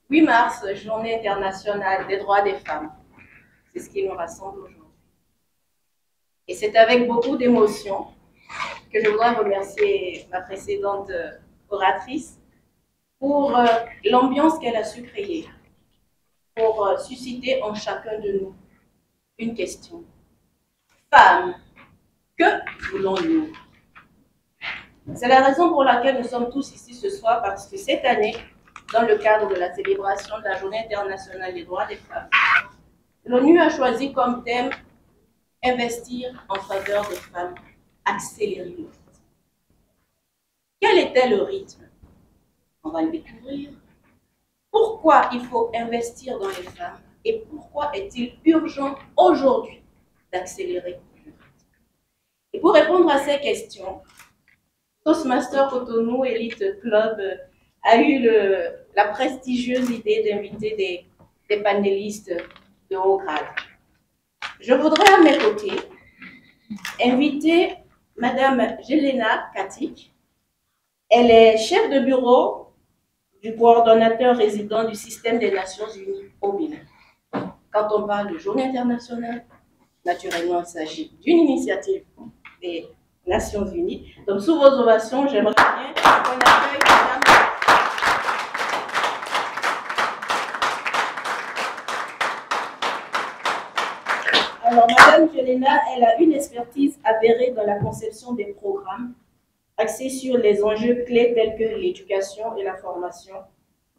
8 mars, Journée internationale des droits des femmes. C'est ce qui nous rassemble aujourd'hui. Et c'est avec beaucoup d'émotion que je voudrais remercier ma précédente oratrice pour l'ambiance qu'elle a su créer, pour susciter en chacun de nous une question. Femmes, que voulons-nous? C'est la raison pour laquelle nous sommes tous ici ce soir, parce que cette année, dans le cadre de la célébration de la Journée internationale des droits des femmes, l'ONU a choisi comme thème « Investir en faveur des femmes, accélérer le rythme ». Quel était le rythme? On va le découvrir. Pourquoi il faut investir dans les femmes et pourquoi est-il urgent aujourd'hui d'accélérer le rythme? Et pour répondre à ces questions, Toastmaster Cotonou Elite Club a eu la prestigieuse idée d'inviter des panélistes de haut grade. Je voudrais à mes côtés inviter Madame Jelena Katik. Elle est chef de bureau du coordonnateur résident du système des Nations Unies au Bénin. Quand on parle de Journée internationale, naturellement, il s'agit d'une initiative des Nations Unies. Donc, sous vos ovations, j'aimerais bien qu'on accueille Madame. Alors, Madame Jelena, elle a une expertise avérée dans la conception des programmes axés sur les enjeux clés tels que l'éducation et la formation,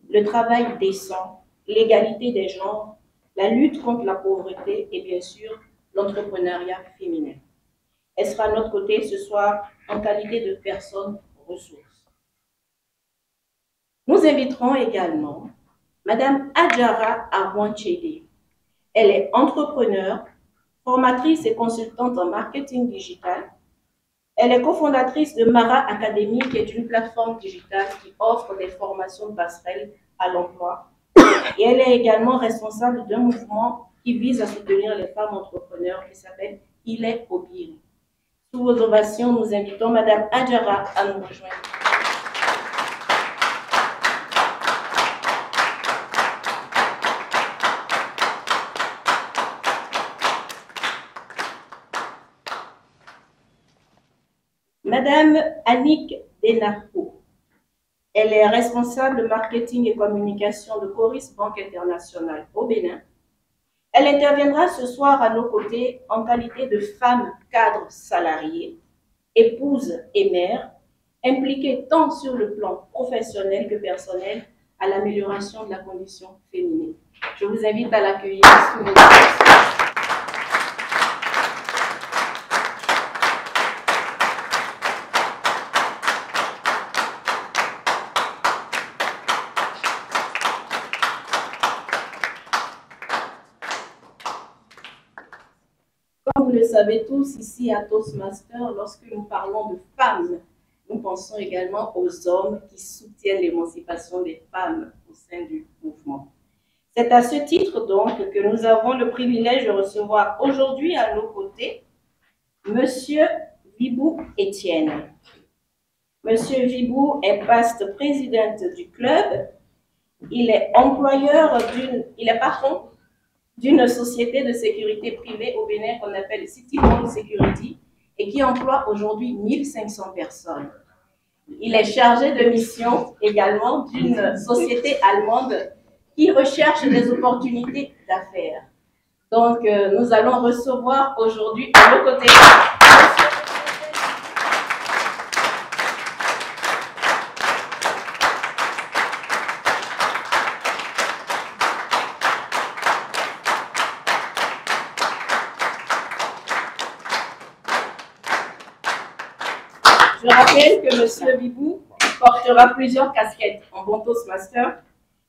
le travail décent, l'égalité des genres, la lutte contre la pauvreté et bien sûr l'entrepreneuriat féminin. Elle sera à notre côté ce soir en qualité de personne ressource. Nous inviterons également Madame Adjara Arwanchede. Elle est entrepreneure, formatrice et consultante en marketing digital. Elle est cofondatrice de Mara Academy, qui est une plateforme digitale qui offre des formations passerelles à l'emploi. Et elle est également responsable d'un mouvement qui vise à soutenir les femmes entrepreneurs qui s'appelle Il est Obiri. Sous vos ovations, nous invitons Madame Adjara à nous rejoindre. Madame Annick Denarco. Elle est responsable marketing et communication de Coris Banque Internationale au Bénin. Elle interviendra ce soir à nos côtés en qualité de femme cadre salariée, épouse et mère, impliquée tant sur le plan professionnel que personnel à l'amélioration de la condition féminine. Je vous invite à l'accueillir sous vos ovations. Comme vous le savez tous, ici à Toastmaster, lorsque nous parlons de femmes, nous pensons également aux hommes qui soutiennent l'émancipation des femmes au sein du mouvement. C'est à ce titre donc que nous avons le privilège de recevoir aujourd'hui à nos côtés Monsieur Vibou Etienne. Monsieur Vibou est past président du club. Il est patron d'une société de sécurité privée au Bénin qu'on appelle City Home Security et qui emploie aujourd'hui 1500 personnes. Il est chargé de mission également d'une société allemande qui recherche des opportunités d'affaires. Donc, nous allons recevoir aujourd'hui à nos côtés Je rappelle que M. Vibou portera plusieurs casquettes en bon Toastmaster,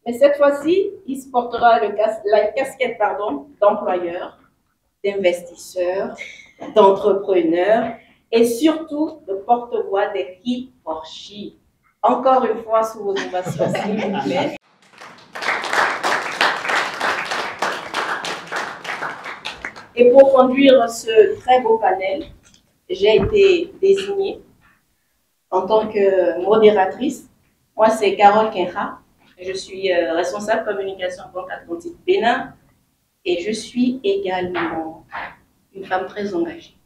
mais cette fois-ci, il portera la casquette d'employeur, d'investisseur, d'entrepreneur et surtout de porte-voix des He for She. Encore une fois, sous vos ovations, s'il vous plaît. Et pour conduire ce très beau panel, j'ai été désignée en tant que modératrice. Moi, c'est Carole Kenra. Je suis responsable communication Banque Atlantique Bénin et je suis également une femme très engagée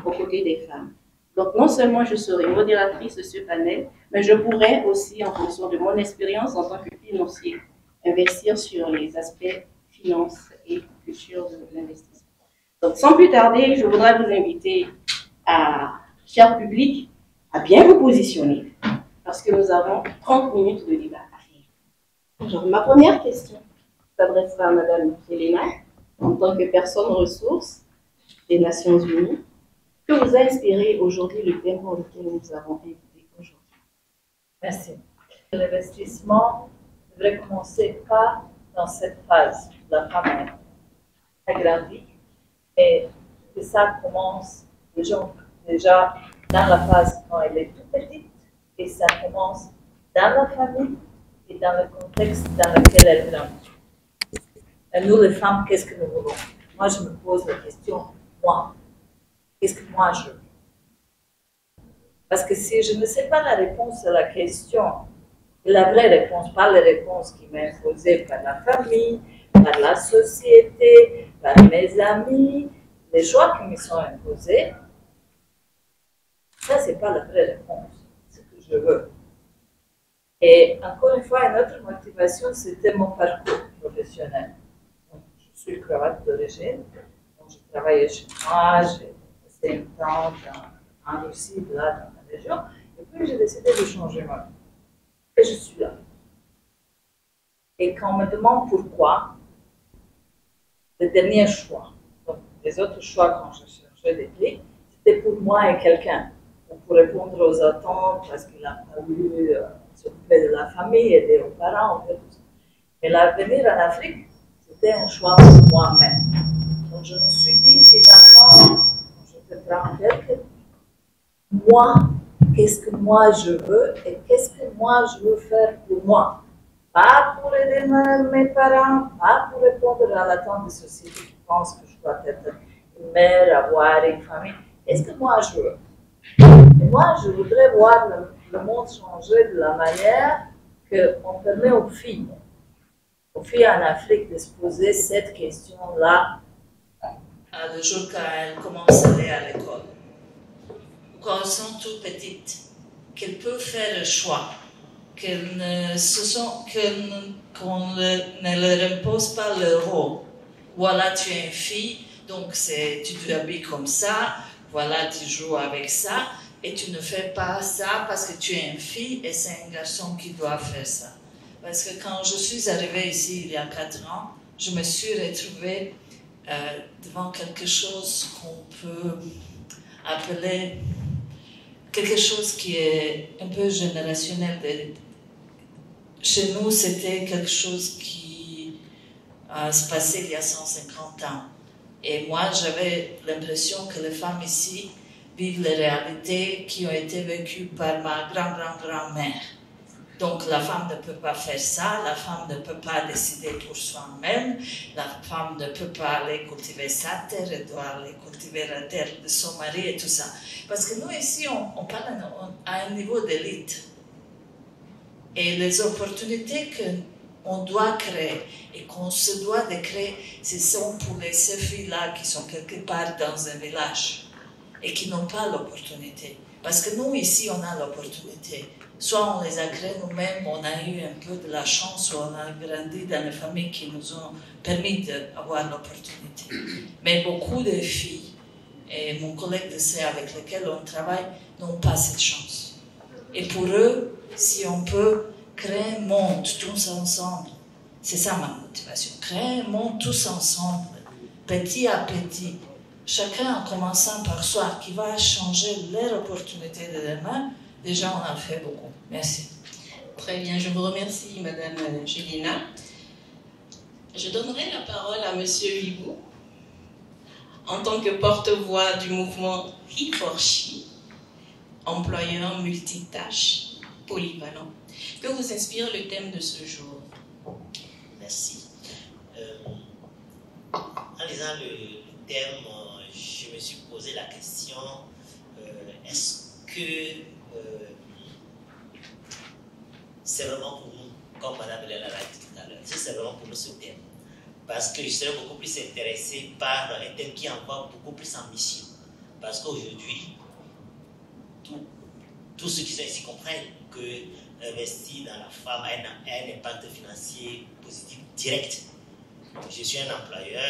aux côtés des femmes. Donc, non seulement je serai modératrice de ce panel, mais je pourrais aussi, en fonction de mon expérience en tant que financier, investir sur les aspects finance et culture de l'investissement. Donc, sans plus tarder, je voudrais vous inviter cher public, à bien vous positionner, parce que nous avons 30 minutes de débat à faire. Alors, ma première question s'adressera à Madame Helena, en tant que personne ressource des Nations Unies. Que vous a inspiré aujourd'hui le thème pour lequel nous avons invité aujourd'hui? Merci. L'investissement devrait commencer pas dans cette phase. La femme a grandi et que ça commence déjà dans la phase quand elle est toute petite et ça commence dans la famille et dans le contexte dans lequel elle grandit. Et nous, les femmes, qu'est-ce que nous voulons? Moi, je me pose la question, moi, qu'est-ce que moi je veux? Parce que si je ne sais pas la réponse à la question, la vraie réponse, pas les réponses qui m'ont imposées par la famille, par la société, par mes amis, les choix qui me sont imposés, ça, c'est pas la vraie réponse, c'est ce que je veux. Et encore une fois, une autre motivation, c'était mon parcours professionnel. Donc, je suis cravate d'origine, donc je travaillais chez moi, j'ai passé un temps en Russie, là, dans la région, et puis j'ai décidé de changer ma vie. Et je suis là. Et quand on me demande pourquoi, le dernier choix, donc les autres choix quand je cherchais des clés, c'était pour moi et quelqu'un, pour répondre aux attentes, parce qu'il a fallu s'occuper de la famille, aider aux parents, tout ça. Mais l'avenir en Afrique, c'était un choix pour moi-même. Donc je me suis dit finalement, je peux prendre quelques moi, qu'est-ce que moi je veux et qu'est-ce que moi je veux faire pour moi. Pas pour aider mes parents, pas pour répondre à l'attente de société qui pense que je dois être une mère, avoir une famille. Qu'est-ce que moi je veux? Et moi, je voudrais voir le monde changer de la manière qu'on permet aux filles en Afrique de se poser cette question-là le jour quand elles commencent à aller à l'école. Quand elles sont toutes petites, qu'elles peuvent faire le choix, qu'on ne leur impose pas le rôle. Voilà, tu es une fille, donc tu te habilles comme ça, voilà, tu joues avec ça, et tu ne fais pas ça parce que tu es une fille et c'est un garçon qui doit faire ça. Parce que quand je suis arrivée ici il y a 4 ans, je me suis retrouvée devant quelque chose qu'on peut appeler quelque chose qui est un peu générationnel. Chez nous, c'était quelque chose qui se passait il y a 150 ans. Et moi, j'avais l'impression que les femmes ici vivent les réalités qui ont été vécues par ma grand-grand-grand-mère. Donc, la femme ne peut pas faire ça, la femme ne peut pas décider pour soi-même, la femme ne peut pas aller cultiver sa terre, elle doit aller cultiver la terre de son mari et tout ça. Parce que nous, ici, on parle à un niveau d'élite. Et les opportunités qu'on doit créer et qu'on se doit de créer, ce sont pour ces filles-là qui sont quelque part dans un village et qui n'ont pas l'opportunité. Parce que nous, ici, on a l'opportunité. Soit on les a créés nous-mêmes, on a eu un peu de la chance, ou on a grandi dans les familles qui nous ont permis d'avoir l'opportunité. Mais beaucoup de filles, et mon collègue de C avec lequel on travaille, n'ont pas cette chance. Et pour eux, si on peut créer un monde tous ensemble, c'est ça ma motivation, créer un monde tous ensemble, petit à petit, chacun en commençant par soi, qui va changer leur opportunité de demain, déjà on a fait beaucoup. Merci. Très bien, je vous remercie Madame Julina. Je donnerai la parole à Monsieur Vibou, en tant que porte-voix du mouvement He4She, employeur multitâche, polyvalent. Que vous inspire le thème de ce jour? Merci. En lisant le thème, je me suis posé la question, est-ce que c'est vraiment pour nous? comme Mme Léla l'a dit tout à l'heure. C'est vraiment pour nous ce thème. Parce que je serais beaucoup plus intéressé par un thème qui est encore beaucoup plus en mission. Parce qu'aujourd'hui, tous ceux qui sont ici comprennent que investir dans la femme a un impact financier positif direct. Je suis un employeur,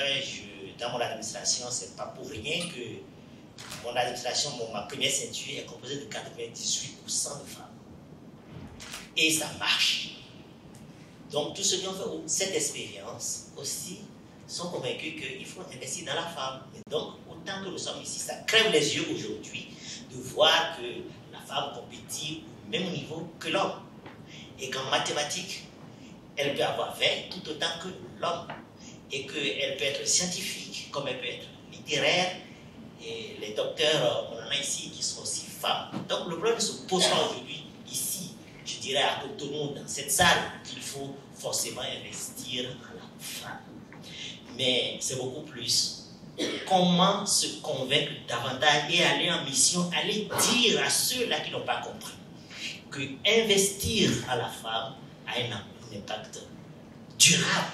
dans mon administration, ce n'est pas pour rien que mon administration, ma première ceinture est composée de 98% de femmes. Et ça marche. Donc tous ceux qui ont fait cette expérience aussi sont convaincus qu'il faut investir dans la femme. Et donc, autant que nous sommes ici, ça crève les yeux aujourd'hui de voir que la femme compétit au même niveau que l'homme. Et qu'en mathématiques, elle peut avoir 20 tout autant que l'homme. Et qu'elle peut être scientifique, comme elle peut être littéraire. Et les docteurs, on en a ici qui sont aussi femmes. Donc le problème ne se pose pas aujourd'hui, ici, je dirais à Cotonou, dans cette salle, qu'il faut forcément investir dans la femme. Mais c'est beaucoup plus. Comment se convaincre davantage et aller en mission, aller dire à ceux-là qui n'ont pas compris que investir à la femme a un impact durable,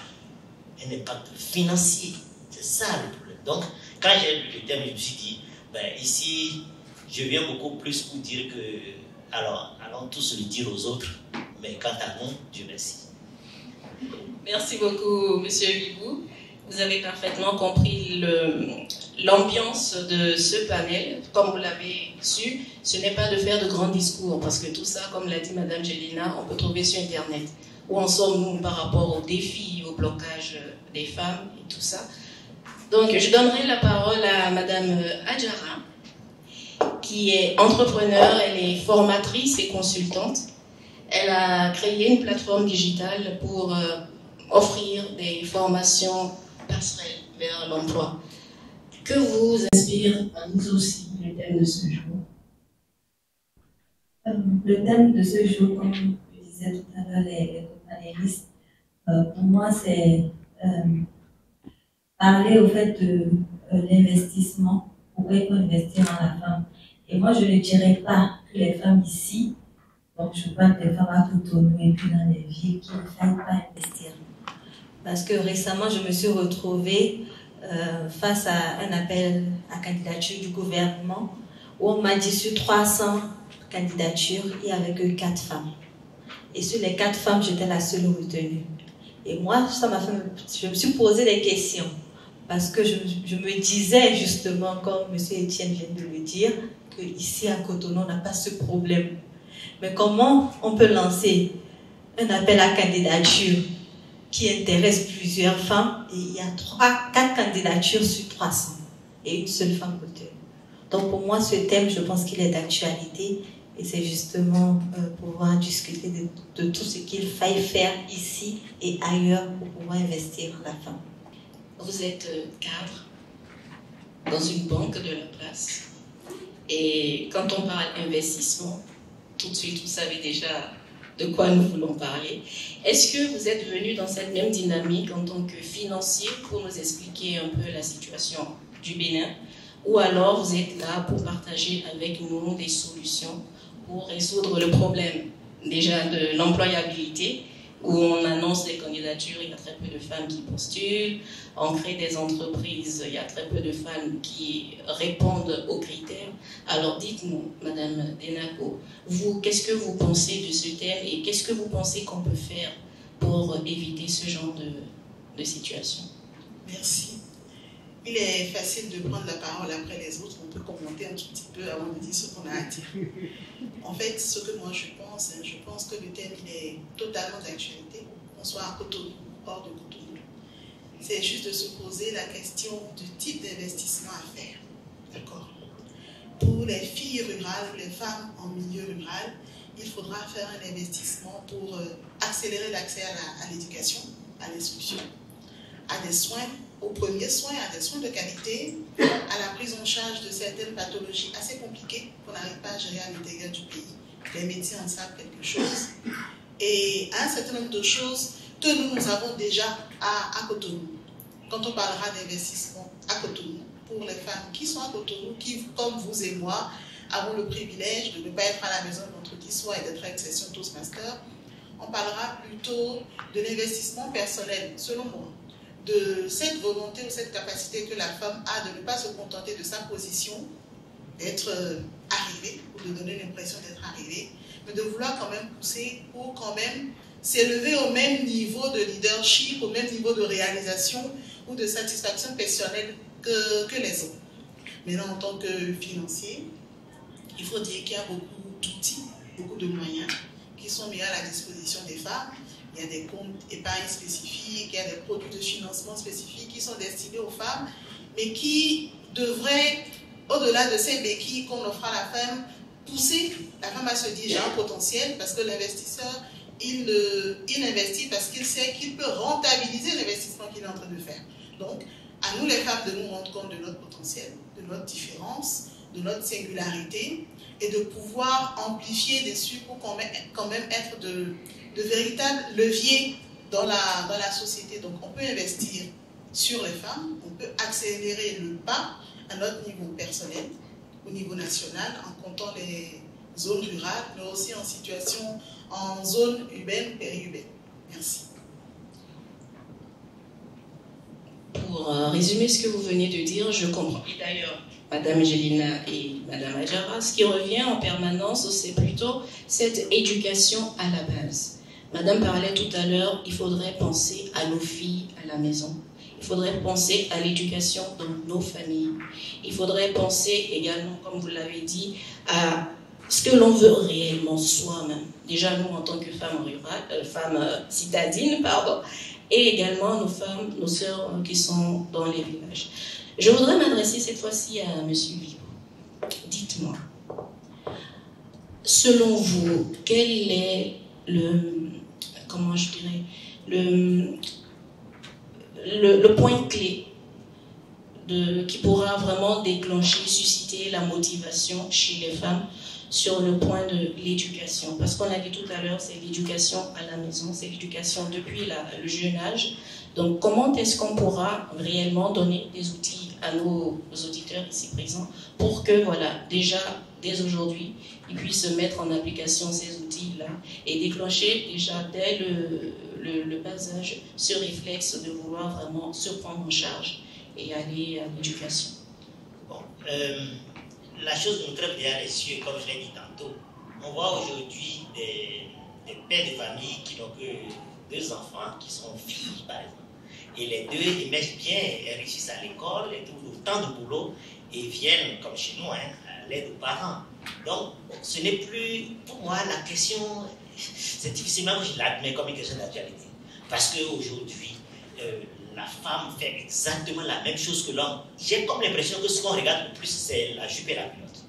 un impact financier. C'est ça le problème. Donc, quand j'ai lu le thème, je me suis dit, ben, ici, je viens beaucoup plus pour dire que, alors, allons tous le dire aux autres, mais quant à nous, Dieu merci. Merci beaucoup, Monsieur Vibou. Vous avez parfaitement compris l'ambiance de ce panel. Comme vous l'avez su, ce n'est pas de faire de grands discours, parce que tout ça, comme l'a dit Madame Gélina, on peut trouver sur Internet. Où en sommes-nous par rapport aux défis, au blocage des femmes et tout ça. Donc, je donnerai la parole à Madame Adjara, qui est entrepreneure, elle est formatrice et consultante. Elle a créé une plateforme digitale pour offrir des formations passerelles vers l'emploi. Que vous inspire à nous aussi le thème de ce jour? Le thème de ce jour, comme je disais tout à l'heure, les panélistes, pour moi, c'est parler au fait de l'investissement. Pourquoi il faut investir dans la femme? Et moi, je ne dirais pas que les femmes ici, donc je parle des femmes à Cotonou et puis dans les villes, qui ne faillent pas investir. Parce que récemment, je me suis retrouvée face à un appel à candidature du gouvernement où on m'a dit sur 300 candidatures, il n'y avait que 4 femmes. Et sur les 4 femmes, j'étais la seule retenue. Et moi, ça m'a fait, je me suis posé des questions. Parce que je me disais justement, comme M. Etienne vient de le dire, qu'ici à Cotonou, on n'a pas ce problème. Mais comment on peut lancer un appel à candidature qui intéresse plusieurs femmes et il y a 4 candidatures sur 300 et une seule femme retenue. Donc pour moi, ce thème, je pense qu'il est d'actualité et c'est justement pouvoir discuter de tout ce qu'il faille faire ici et ailleurs pour pouvoir investir la femme. Vous êtes cadre dans une banque de la place et quand on parle investissement, tout de suite vous savez déjà de quoi nous voulons parler. Est-ce que vous êtes venu dans cette même dynamique en tant que financier pour nous expliquer un peu la situation du Bénin ou alors vous êtes là pour partager avec nous des solutions pour résoudre le problème déjà de l'employabilité où on annonce des candidatures, il y a très peu de femmes qui postulent, on crée des entreprises, il y a très peu de femmes qui répondent aux critères. Alors dites-nous, Madame Denako, vous, qu'est-ce que vous pensez de ce thème et qu'est-ce que vous pensez qu'on peut faire pour éviter ce genre de situation? Merci. Il est facile de prendre la parole après les autres, on peut commenter un tout petit peu avant de dire ce qu'on a à dire. En fait, ce que moi je pense que le thème il est totalement d'actualité, qu'on soit à Cotonou, hors de Cotonou. C'est juste de se poser la question du type d'investissement à faire. D'accord. Pour les filles rurales, les femmes en milieu rural, il faudra faire un investissement pour accélérer l'accès à l'éducation, à l'instruction, à des soins, aux premiers soins, à des soins de qualité, à la prise en charge de certaines pathologies assez compliquées qu'on n'arrive pas à gérer à l'intérieur du pays. Les médecins en savent quelque chose. Et un certain nombre de choses que nous avons déjà à Cotonou. Quand on parlera d'investissement à Cotonou, pour les femmes qui sont à Cotonou, qui, comme vous et moi, avons le privilège de ne pas être à la maison vendredi soir et d'être avec session Toastmaster, on parlera plutôt de l'investissement personnel, selon moi, de cette volonté ou cette capacité que la femme a de ne pas se contenter de sa position, d'être arrivée, ou de donner l'impression d'être arrivée, mais de vouloir quand même pousser pour quand même s'élever au même niveau de leadership, au même niveau de réalisation ou de satisfaction personnelle que les hommes. Maintenant, en tant que financier, il faut dire qu'il y a beaucoup d'outils, beaucoup de moyens qui sont mis à la disposition des femmes. Il y a des comptes épargne spécifiques, il y a des produits de financement spécifiques qui sont destinés aux femmes, mais qui devraient, au-delà de ces béquilles qu'on offre à la femme, pousser la femme à se dire j'ai un potentiel, parce que l'investisseur, il investit parce qu'il sait qu'il peut rentabiliser l'investissement qu'il est en train de faire. Donc, à nous les femmes de nous rendre compte de notre potentiel, de notre différence, de notre singularité, et de pouvoir amplifier dessus pour quand même être de véritables leviers dans la société. Donc, on peut investir sur les femmes, on peut accélérer le pas à notre niveau personnel, au niveau national, en comptant les zones rurales, mais aussi en zone urbaine, périurbaine. Merci. Pour résumer ce que vous venez de dire, je comprends. Et d'ailleurs, Madame Jelina et Madame Adjara, ce qui revient en permanence, c'est plutôt cette éducation à la base. Madame parlait tout à l'heure, il faudrait penser à nos filles à la maison. Il faudrait penser à l'éducation dans nos familles. Il faudrait penser également, comme vous l'avez dit, à ce que l'on veut réellement soi-même. Déjà, nous, en tant que femmes rurales, femmes citadines, pardon, et également nos femmes, nos sœurs qui sont dans les villages. Je voudrais m'adresser cette fois-ci à M. Vigo. Dites-moi, selon vous, quel est le point clé qui pourra vraiment déclencher, susciter la motivation chez les femmes sur le point de l'éducation? Parce qu'on a dit tout à l'heure, c'est l'éducation à la maison, c'est l'éducation depuis le jeune âge. Donc, comment est-ce qu'on pourra réellement donner des outils à nos auditeurs ici présents pour que, voilà, déjà, dès aujourd'hui, ils puissent mettre en application ces outils-là et déclencher déjà dès le bas âge ce réflexe de vouloir vraiment se prendre en charge et aller à l'éducation? Bon, la chose nous crève derrière les yeux, comme je l'ai dit tantôt. On voit aujourd'hui des pères de famille qui n'ont que 2 enfants, qui sont filles, par exemple. Et les 2 émergent bien, elles réussissent à l'école, elles trouvent autant de boulot et viennent, comme chez nous, à l'aide aux parents. Donc, ce n'est plus, pour moi, la question, c'est difficilement que je l'admets comme une question d'actualité. Parce qu'aujourd'hui, la femme fait exactement la même chose que l'homme. J'ai comme l'impression que ce qu'on regarde le plus, c'est la jupe et la culotte.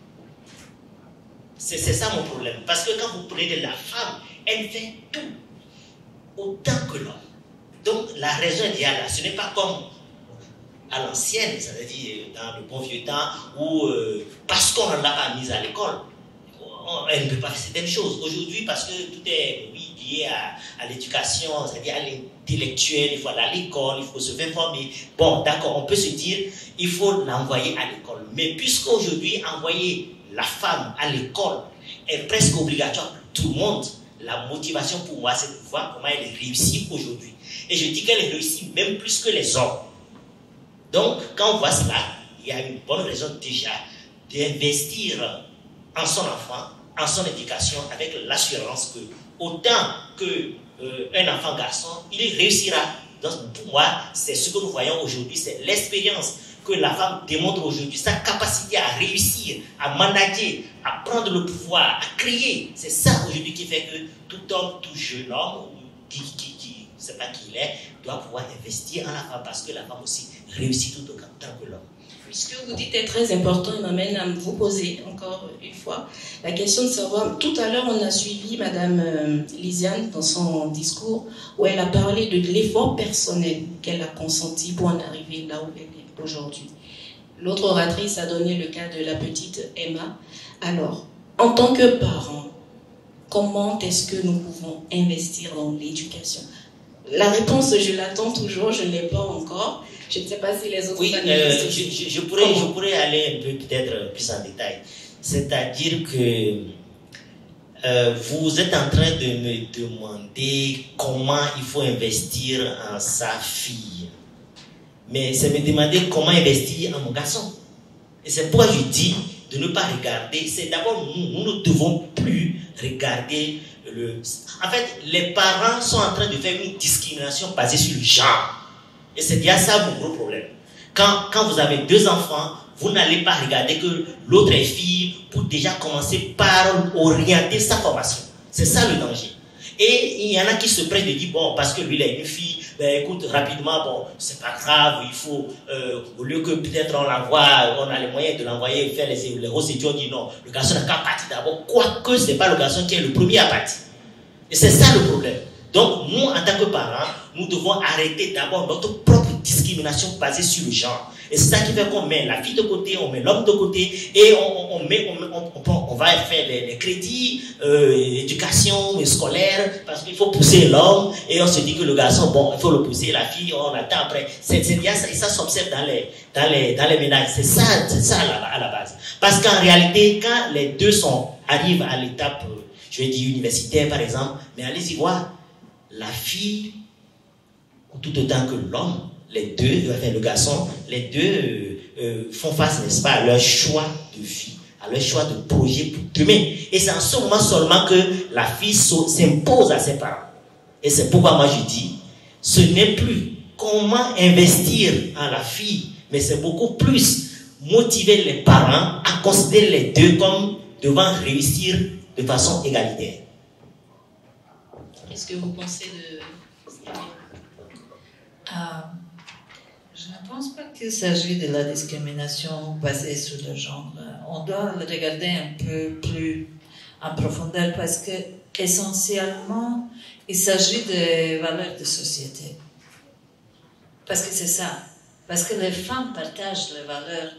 C'est ça mon problème. Parce que quand vous prenez de la femme, elle fait tout autant que l'homme. Donc la raison est là. Ce n'est pas comme à l'ancienne, c'est-à-dire dans le bon vieux temps, où parce qu'on ne l'a pas mise à l'école, elle ne peut pas faire certaines choses. Aujourd'hui, parce que tout est lié à l'éducation, c'est-à-dire à l'intellectuel, il faut aller à l'école, il faut se faire former. Bon, d'accord, on peut se dire, il faut l'envoyer à l'école. Mais puisqu'aujourd'hui, envoyer la femme à l'école est presque obligatoire pour tout le monde, la motivation pour moi, c'est de voir comment elle réussit aujourd'hui. Et je dis qu'elle réussit même plus que les hommes. Donc, quand on voit cela, il y a une bonne raison déjà d'investir en son enfant, en son éducation, avec l'assurance que autant qu'un enfant garçon, il réussira. Donc, pour moi, c'est ce que nous voyons aujourd'hui, c'est l'expérience que la femme démontre aujourd'hui, sa capacité à réussir, à manager, à prendre le pouvoir, à créer. C'est ça aujourd'hui qui fait que tout homme, tout jeune homme, qui ne sait pas qui il est, doit pouvoir investir en la femme parce que la femme aussi réussit tout autant que l'homme. Ce que vous dites est très important et m'amène à vous poser encore une fois la question de savoir, tout à l'heure on a suivi Madame Lisiane dans son discours où elle a parlé de l'effort personnel qu'elle a consenti pour en arriver là où elle est aujourd'hui. L'autre oratrice a donné le cas de la petite Emma. Alors, en tant que parent, comment est-ce que nous pouvons investir dans l'éducation? La réponse, je l'attends toujours, je ne l'ai pas encore. Je ne sais pas si les autres... Oui, je pourrais aller un peu peut-être plus en détail. C'est-à-dire que vous êtes en train de me demander comment il faut investir en sa fille. Mais c'est me demander comment investir en mon garçon. Et c'est pourquoi je dis de ne pas regarder. C'est d'abord nous ne devons plus regarder le... En fait, les parents sont en train de faire une discrimination basée sur le genre. Et c'est déjà ça mon gros problème. Quand vous avez 2 enfants, vous n'allez pas regarder que l'autre est fille pour déjà commencer par orienter sa formation. C'est ça le danger. Et il y en a qui se prennent de dire, bon, parce que lui, il a une fille, ben écoute, rapidement, bon, c'est pas grave, il faut, au lieu que peut-être on l'envoie, on a les moyens de l'envoyer faire les grosses études, on dit non, le garçon n'a qu'à partir d'abord, quoique c'est pas le garçon qui est le premier à partir. Et c'est ça le problème. Donc, nous, en tant que parents, nous devons arrêter d'abord notre propre discrimination basée sur le genre. Et c'est ça qui fait qu'on met la fille de côté, on met l'homme de côté, et on va faire les crédits, éducation scolaire, parce qu'il faut pousser l'homme, et on se dit que le garçon, bon, il faut le pousser, la fille, on attend après. C'est bien ça, et ça s'observe dans les ménages. C'est ça à la base. Parce qu'en réalité, quand les deux arrivent à l'étape, je vais dire universitaire par exemple, mais allez-y voir, la fille, tout autant que l'homme, les deux, enfin le garçon, les deux font face, n'est-ce pas, à leur choix de vie, à leur choix de projet pour demain. Et c'est en ce moment seulement que la fille s'impose à ses parents. Et c'est pourquoi moi je dis, ce n'est plus comment investir en la fille, mais c'est beaucoup plus motiver les parents à considérer les deux comme devant réussir de façon égalitaire. Qu'est-ce que vous pensez de... Je ne pense pas qu'il s'agit de la discrimination basée sur le genre. On doit le regarder un peu plus en profondeur parce que essentiellement, il s'agit des valeurs de société. Parce que c'est ça. Parce que les femmes partagent les valeurs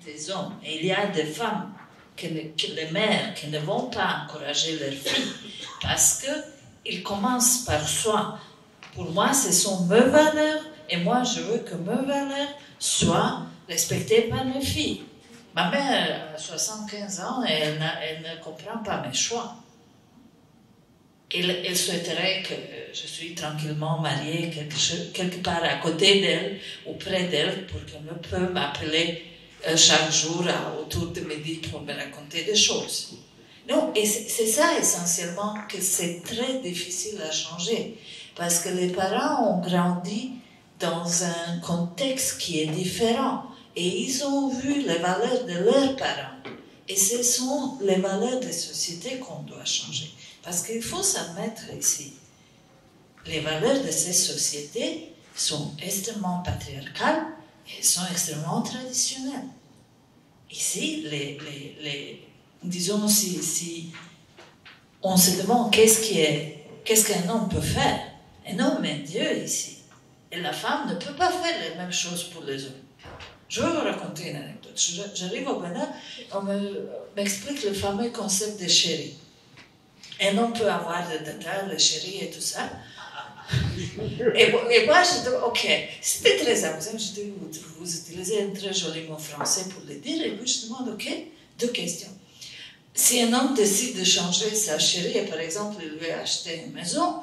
des hommes. Et il y a des femmes, les mères, qui ne vont pas encourager leurs filles parce qu'ils commencent par soi. Pour moi, ce sont mes valeurs. Et moi, je veux que mes valeurs soient respectées par mes filles. Ma mère a 75 ans et elle ne comprend pas mes choix. Elle souhaiterait que je sois tranquillement mariée quelque part à côté d'elle ou près d'elle pour qu'elle puisse m'appeler chaque jour autour de midi pour me raconter des choses. Non, et c'est ça essentiellement que c'est très difficile à changer parce que les parents ont grandi dans un contexte qui est différent. Et ils ont vu les valeurs de leurs parents. Et ce sont les valeurs de la société qu'on doit changer. Parce qu'il faut s'admettre ici. Les valeurs de ces sociétés sont extrêmement patriarcales et sont extrêmement traditionnelles. Ici, disons, si on se demande qu'est-ce qu'un homme peut faire, un homme est Dieu ici. Et la femme ne peut pas faire les mêmes choses pour les hommes. Je vais vous raconter une anecdote. J'arrive au Bénin, on m'explique le fameux concept de chéri. Un homme peut avoir des détails, le chéri et tout ça. Et moi, je dis, ok, c'était très amusant. Je dis, vous utilisez un très joli mot français pour le dire. Et puis je demande, ok, 2 questions. Si un homme décide de changer sa chérie, et par exemple, il veut acheter une maison,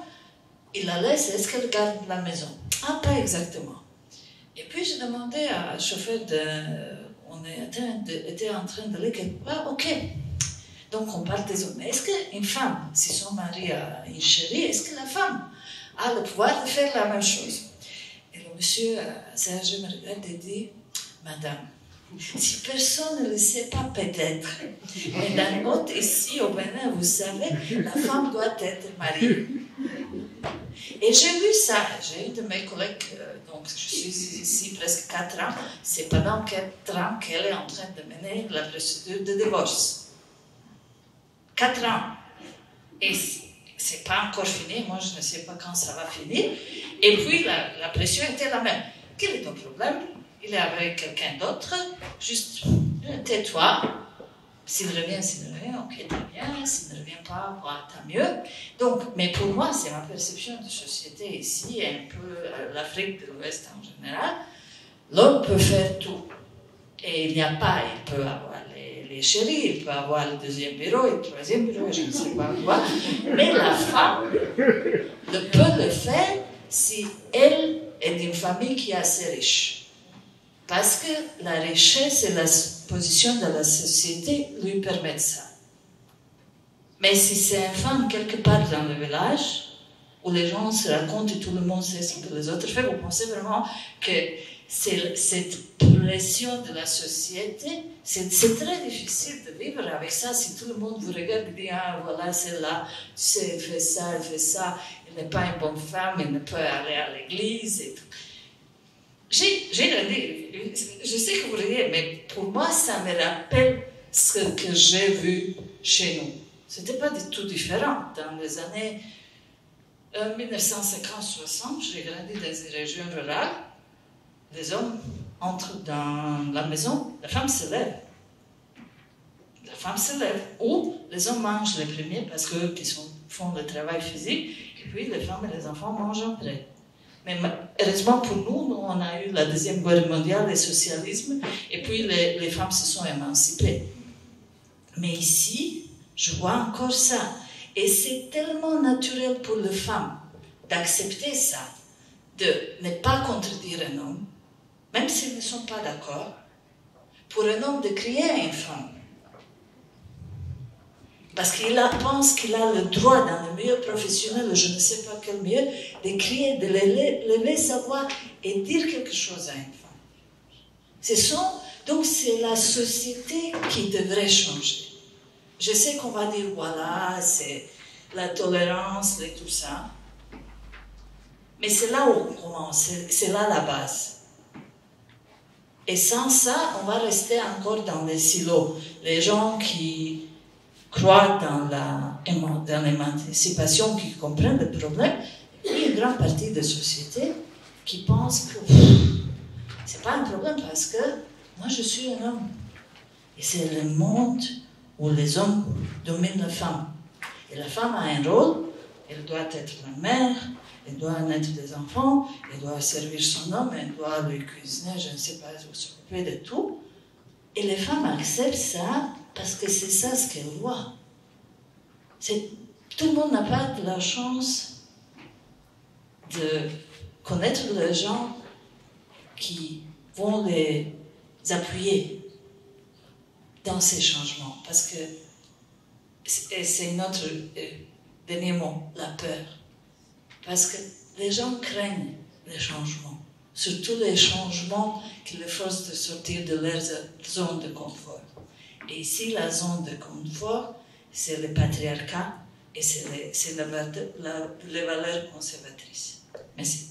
il la laisse, est-ce qu'elle garde la maison? Ah, pas exactement. Et puis, j'ai demandé à un chauffeur on était en train de dire, ah, ok. Donc, on parle des hommes. Mais est-ce qu'une femme, si son mari a une chérie, est-ce que la femme a le pouvoir de faire la même chose? Et le monsieur Serge me regarde et dit, madame, si personne ne le sait pas, peut-être. Mais dans notre ici, au Bénin, vous savez, la femme doit être mariée. Et j'ai vu ça. J'ai eu de mes collègues, donc je suis ici presque 4 ans. C'est pendant 4 ans qu'elle est en train de mener la procédure de divorce. 4 ans. Et c'est pas encore fini. Moi, je ne sais pas quand ça va finir. Et puis, la pression était la même. Quel est ton problème? Il est avec quelqu'un d'autre, juste tais-toi. S'il revient, ok, très bien. S'il ne revient pas, tant mieux. Donc, mais pour moi, c'est ma perception de société ici, et un peu l'Afrique de l'Ouest en général. L'homme peut faire tout. Et il peut avoir les il est chéri, il peut avoir le deuxième bureau et le troisième bureau, je ne sais pas quoi. Mais la femme ne peut le faire si elle est d'une famille qui est assez riche. Parce que la richesse et la position de la société lui permettent ça. Mais si c'est une femme quelque part dans le village, où les gens se racontent et tout le monde sait ce que les autres font, vous pensez vraiment que cette pression de la société, c'est très difficile de vivre avec ça. Si tout le monde vous regarde et dit, ah voilà, celle-là, tu sais, elle fait ça, elle n'est pas une bonne femme, elle ne peut aller à l'église et tout. J'ai regardé, je sais que vous riez, mais pour moi, ça me rappelle ce que j'ai vu chez nous. Ce n'était pas du tout différent. Dans les années 1950-60, j'ai grandi dans une région rurale. Les hommes entrent dans la maison, la femme se lève. La femme se lève. Ou les hommes mangent les premiers parce qu'eux qui font le travail physique, et puis les femmes et les enfants mangent après. Mais heureusement pour nous, on a eu la Deuxième Guerre mondiale, le socialisme, et puis les femmes se sont émancipées. Mais ici, je vois encore ça. Et c'est tellement naturel pour les femmes d'accepter ça, de ne pas contredire un homme, même s'ils ne sont pas d'accord, pour un homme de crier à une femme. Parce qu'il pense qu'il a le droit, dans le milieu professionnel, ou je ne sais pas quel milieu, de crier, de lever sa voix et dire quelque chose à une femme. Donc c'est la société qui devrait changer. Je sais qu'on va dire, voilà, c'est la tolérance et tout ça. Mais c'est là où on commence, c'est là la base. Et sans ça, on va rester encore dans les silos. Les gens qui croient dans l'émancipation, qui comprennent le problème, et puis une grande partie de la société qui pense que c'est pas un problème parce que moi je suis un homme. Et c'est le monde où les hommes dominent la femme. Et la femme a un rôle, elle doit être la mère, elle doit naître des enfants, elle doit servir son homme, elle doit lui cuisiner, je ne sais pas, s'occuper de tout. Et les femmes acceptent ça parce que c'est ça ce qu'elles voient. Tout le monde n'a pas de la chance de connaître les gens qui vont les appuyer dans ces changements. Parce que c'est notre dernier mot, la peur. Parce que les gens craignent les changements. Surtout les changements qui les forcent de sortir de leur zone de confort. Et ici, la zone de confort, c'est le patriarcat et c'est les valeurs conservatrices. Merci.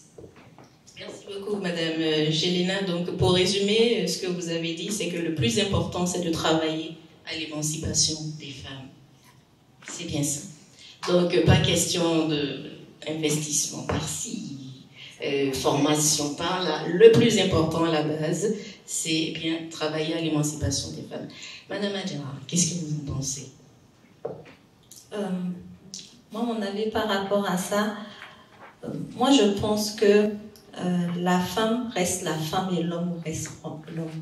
Merci beaucoup, Madame Jelena. Donc, pour résumer, ce que vous avez dit, c'est que le plus important, c'est de travailler à l'émancipation des femmes. C'est bien ça. Donc, pas question d'investissement par-ci, formation par-là. Le plus important à la base, c'est bien travailler à l'émancipation des femmes. Madame Adjara, qu'est-ce que vous en pensez? Moi, mon avis par rapport à ça, moi je pense que la femme reste la femme et l'homme reste l'homme.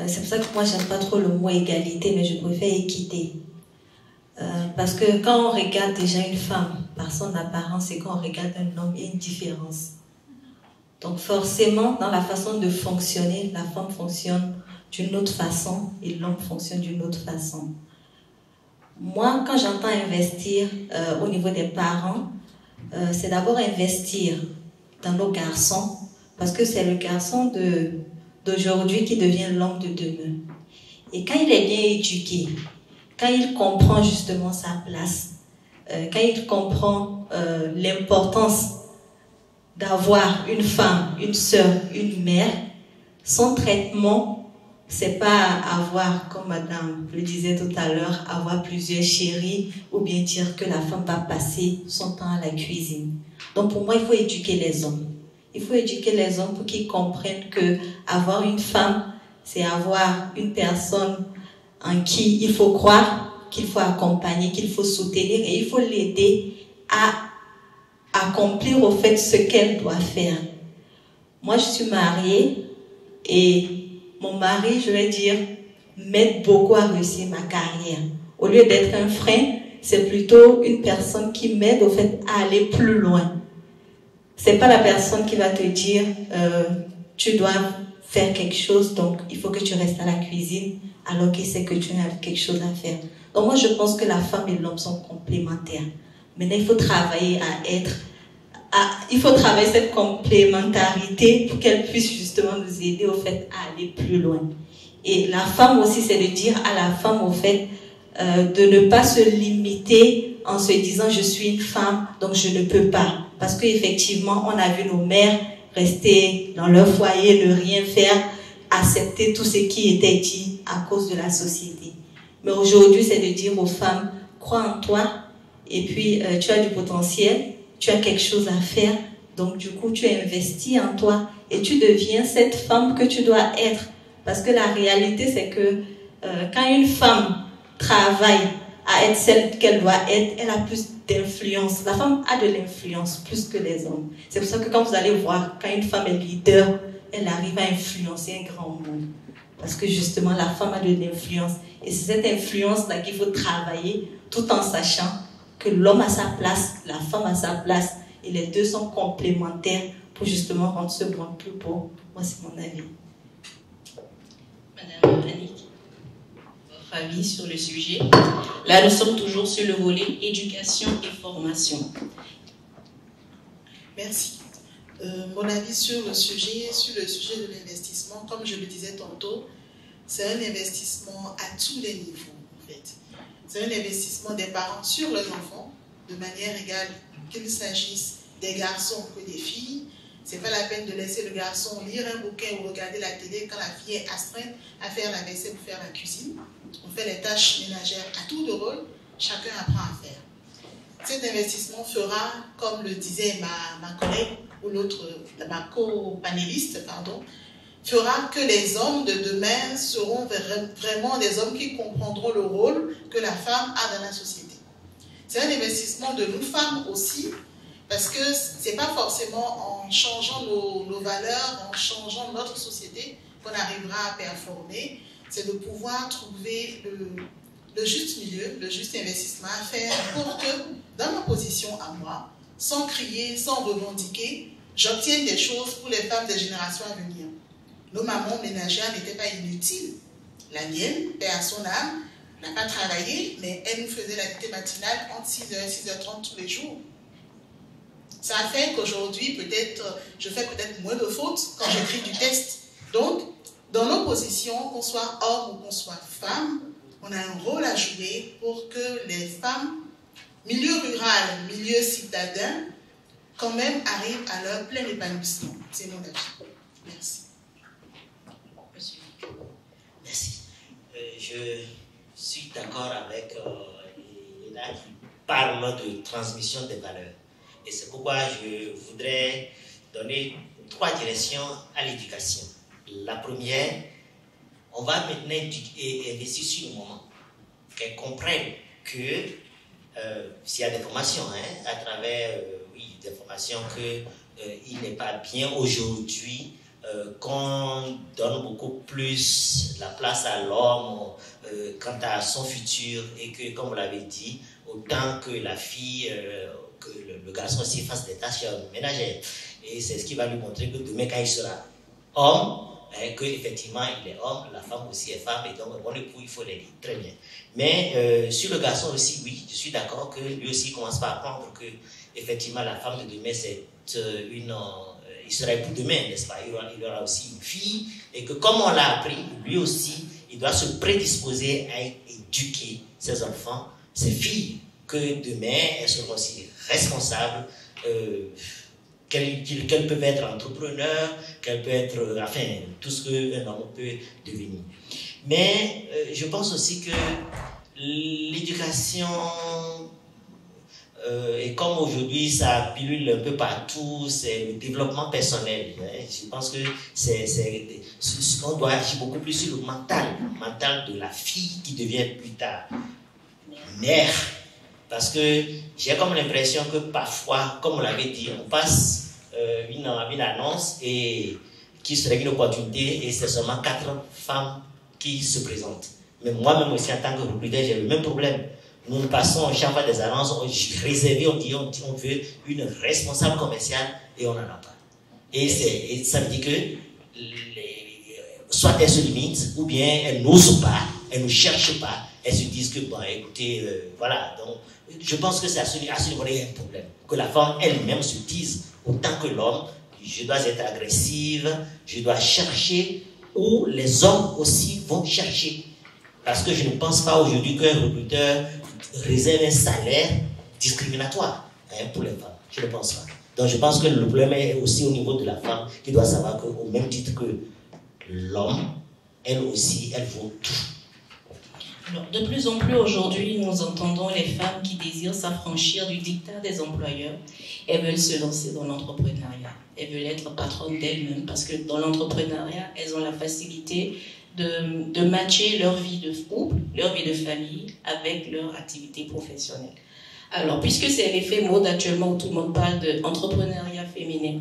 C'est pour ça que moi j'aime pas trop le mot égalité, mais je préfère équité. Parce que quand on regarde déjà une femme par son apparence et quand on regarde un homme, il y a une différence. Donc forcément, dans la façon de fonctionner, la femme fonctionne d'une autre façon et l'homme fonctionne d'une autre façon. Moi, quand j'entends investir au niveau des parents, c'est d'abord investir dans nos garçons, parce que c'est le garçon d'aujourd'hui qui devient l'homme de demain. Et quand il est bien éduqué, quand il comprend justement sa place, quand il comprend l'importance d'avoir une femme, une sœur, une mère, son traitement, c'est pas avoir, comme madame le disait tout à l'heure, avoir plusieurs chéris ou bien dire que la femme va passer son temps à la cuisine. Donc pour moi, il faut éduquer les hommes. Il faut éduquer les hommes pour qu'ils comprennent que avoir une femme, c'est avoir une personne en qui il faut croire, qu'il faut accompagner, qu'il faut soutenir et il faut l'aider à accomplir au fait ce qu'elle doit faire. Moi, je suis mariée et mon mari, je vais dire, m'aide beaucoup à réussir ma carrière. Au lieu d'être un frein, c'est plutôt une personne qui m'aide au fait à aller plus loin. C'est pas la personne qui va te dire tu dois faire quelque chose, donc il faut que tu restes à la cuisine alors qu'il sait que tu as quelque chose à faire. Donc moi je pense que la femme et l'homme sont complémentaires. Maintenant il faut travailler il faut travailler cette complémentarité pour qu'elle puisse justement nous aider au fait à aller plus loin. Et la femme aussi, c'est de dire à la femme au fait de ne pas se limiter en se disant je suis une femme donc je ne peux pas. Parce qu'effectivement on a vu nos mères rester dans leur foyer, ne rien faire, accepter tout ce qui était dit à cause de la société. Mais aujourd'hui c'est de dire aux femmes crois en toi et puis tu as du potentiel, tu as quelque chose à faire, donc du coup tu investis en toi et tu deviens cette femme que tu dois être. Parce que la réalité c'est que quand une femme travaille à être celle qu'elle doit être, elle a plus d'influence. La femme a de l'influence plus que les hommes. C'est pour ça que quand vous allez voir, quand une femme est leader, elle arrive à influencer un grand monde. Parce que justement, la femme a de l'influence. Et c'est cette influence-là qu'il faut travailler tout en sachant que l'homme a sa place, la femme a sa place. Et les deux sont complémentaires pour justement rendre ce monde plus beau. Moi, c'est mon avis. Madame Annick, votre avis sur le sujet? Là, nous sommes toujours sur le volet éducation et formation. Merci. Mon avis sur le sujet de l'investissement, comme je le disais tantôt, c'est un investissement à tous les niveaux, en fait. C'est un investissement des parents sur leurs enfants, de manière égale, qu'il s'agisse des garçons que des filles. C'est pas la peine de laisser le garçon lire un bouquin ou regarder la télé quand la fille est astreinte à faire la vaisselle ou faire la cuisine. On fait les tâches ménagères à tour de rôle, chacun apprend à faire. Cet investissement fera, comme le disait ma collègue ou ma co-panéliste, fera que les hommes de demain seront vraiment des hommes qui comprendront le rôle que la femme a dans la société. C'est un investissement de nous femmes aussi, parce que ce n'est pas forcément en changeant nos valeurs, en changeant notre société qu'on arrivera à performer. C'est de pouvoir trouver le juste milieu, le juste investissement à faire pour que, dans ma position à moi, sans crier, sans revendiquer, j'obtienne des choses pour les femmes des générations à venir. Nos mamans ménagères n'étaient pas inutiles. La mienne, paix à son âme, n'a pas travaillé, mais elle nous faisait l'activité matinale entre 6h et 6h30 tous les jours. Ça a fait qu'aujourd'hui, je fais peut-être moins de fautes quand j'écris du texte. Donc, dans nos positions, qu'on soit homme ou qu'on soit femme, on a un rôle à jouer pour que les femmes, milieu rural, milieu citadin, quand même arrivent à leur plein épanouissement. C'est mon avis. Merci. Merci. Je suis d'accord avec Léna qui parle de transmission des valeurs. Et c'est pourquoi je voudrais donner 3 directions à l'éducation. La première, on va maintenant investir sur le moment. Qu'elles comprennent que s'il y a des formations, à travers des formations, qu'il n'est pas bien aujourd'hui qu'on donne beaucoup plus la place à l'homme quant à son futur et que, comme vous l'avez dit, autant que la fille, que le garçon aussi fasse des tâches ménagères. Et c'est ce qui va lui montrer que demain, quand il sera homme, qu'effectivement il est homme, la femme aussi est femme, et donc bon époux, il faut l'aider. Très bien. Mais sur le garçon aussi, oui, je suis d'accord que lui aussi commence par apprendre que effectivement la femme de demain, c'est il sera époux demain, n'est-ce pas? Il aura aussi une fille, et que comme on l'a appris, lui aussi, il doit se prédisposer à éduquer ses enfants, ses filles, que demain, elles seront aussi responsables, qu'elles peuvent être entrepreneurs, qu'elles peuvent être, enfin, tout ce qu'un homme peut devenir. Mais je pense aussi que l'éducation, et comme aujourd'hui ça pilule un peu partout, c'est le développement personnel. Je pense que on doit agir beaucoup plus sur le mental de la fille qui devient plus tard mère. Parce que j'ai comme l'impression que parfois, comme on l'avait dit, on passe une annonce et qui serait une opportunité et c'est seulement 4 femmes qui se présentent. Mais moi-même aussi, en tant que recruteur, j'ai le même problème. Nous passons chaque fois des annonces réservées, on dit on veut une responsable commerciale et on n'en a pas. Et ça veut dire que soit elles se limitent, ou bien elles n'osent pas, elles ne cherchent pas, elles se disent que, bon, écoutez, voilà. Donc, je pense que c'est à ce niveau-là il y a un problème. Que la femme elle-même se dise, autant que l'homme, je dois être agressive, je dois chercher, où les hommes aussi vont chercher. Parce que je ne pense pas aujourd'hui qu'un recruteur réserve un salaire discriminatoire pour les femmes. Je ne pense pas. Donc je pense que le problème est aussi au niveau de la femme qui doit savoir qu'au même titre que l'homme, elle aussi, elle vaut tout. Alors, de plus en plus aujourd'hui, nous entendons les femmes qui désirent s'affranchir du dictat des employeurs. Elles veulent se lancer dans l'entrepreneuriat. Elles veulent être patronnes d'elles-mêmes parce que dans l'entrepreneuriat, elles ont la facilité de matcher leur vie de couple, leur vie de famille avec leur activité professionnelle. Alors, puisque c'est l'effet mode actuellement où tout le monde parle d'entrepreneuriat féminin,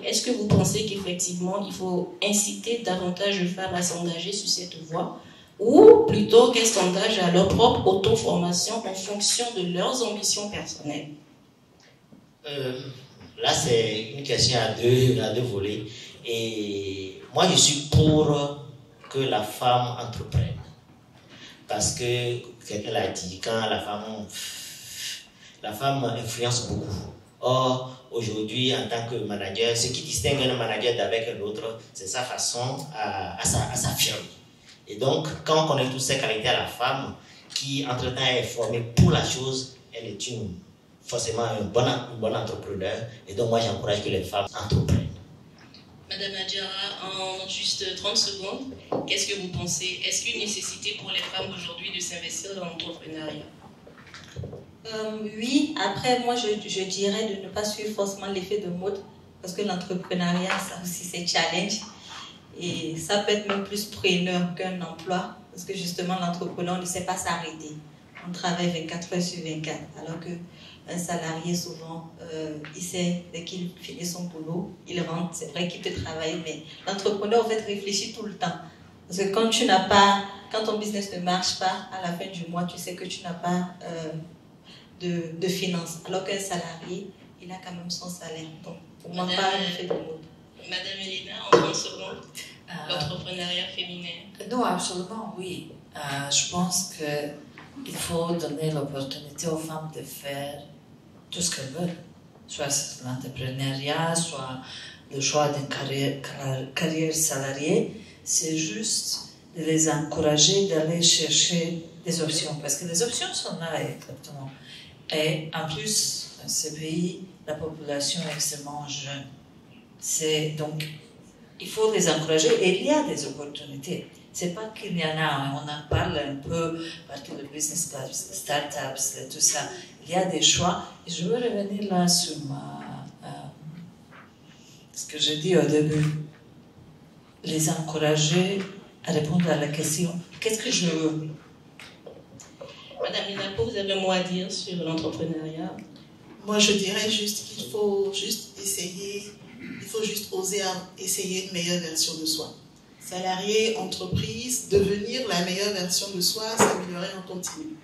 est-ce que vous pensez qu'effectivement, il faut inciter davantage de femmes à s'engager sur cette voie ou plutôt qu'elles s'engagent à leur propre auto-formation en fonction de leurs ambitions personnelles? Là, c'est une question à deux volets. Et moi, je suis pour que la femme entreprenne. Parce que, quelqu'un l'a dit, quand la femme influence beaucoup. Or, aujourd'hui, en tant que manager, ce qui distingue un manager d'avec l'autre, c'est sa façon à s'affirmer. Et donc, quand on connaît toutes ces qualités à la femme, qui entre-temps est formée pour la chose, elle est forcément un bon entrepreneur. Et donc, moi, j'encourage que les femmes entreprennent. Madame Adjara, en juste 30 secondes, qu'est-ce que vous pensez? Est-ce qu'une nécessité pour les femmes aujourd'hui de s'investir dans l'entrepreneuriat? Oui, après, moi, je dirais de ne pas suivre forcément l'effet de mode, parce que l'entrepreneuriat, ça aussi, c'est challenge. Et ça peut être même plus preneur qu'un emploi, parce que justement, l'entrepreneur ne sait pas s'arrêter. On travaille 24 heures sur 24, alors qu'un salarié, souvent, il sait, dès qu'il finit son boulot, il rentre. C'est vrai qu'il peut travailler, mais l'entrepreneur, en fait, réfléchit tout le temps. Parce que quand ton business ne marche pas, à la fin du mois, tu sais que tu n'as pas de finances. Alors qu'un salarié, il a quand même son salaire. Donc, pour moi, pas un effet de mode. Madame Elena, en 30 secondes, l'entrepreneuriat féminin. Non, absolument, oui. Je pense qu'il faut donner l'opportunité aux femmes de faire tout ce qu'elles veulent. Soit l'entrepreneuriat, soit le choix d'une carrière salariée. C'est juste de les encourager d'aller chercher des options. Parce que les options sont là, exactement. Et en plus, dans ce pays, la population est extrêmement jeune. Donc, il faut les encourager et il y a des opportunités. C'est pas qu'il y en a, on en parle un peu partout de business clubs, startups, tout ça. Il y a des choix. Et je veux revenir là sur ce que j'ai dit au début. Les encourager à répondre à la question qu'est-ce que je veux? Madame Inapo, vous avez un mot à dire sur l'entrepreneuriat? Moi, je dirais juste qu'il faut juste essayer. Il faut juste oser essayer une meilleure version de soi. Salarié, entreprise, devenir la meilleure version de soi, s'améliorer en continu.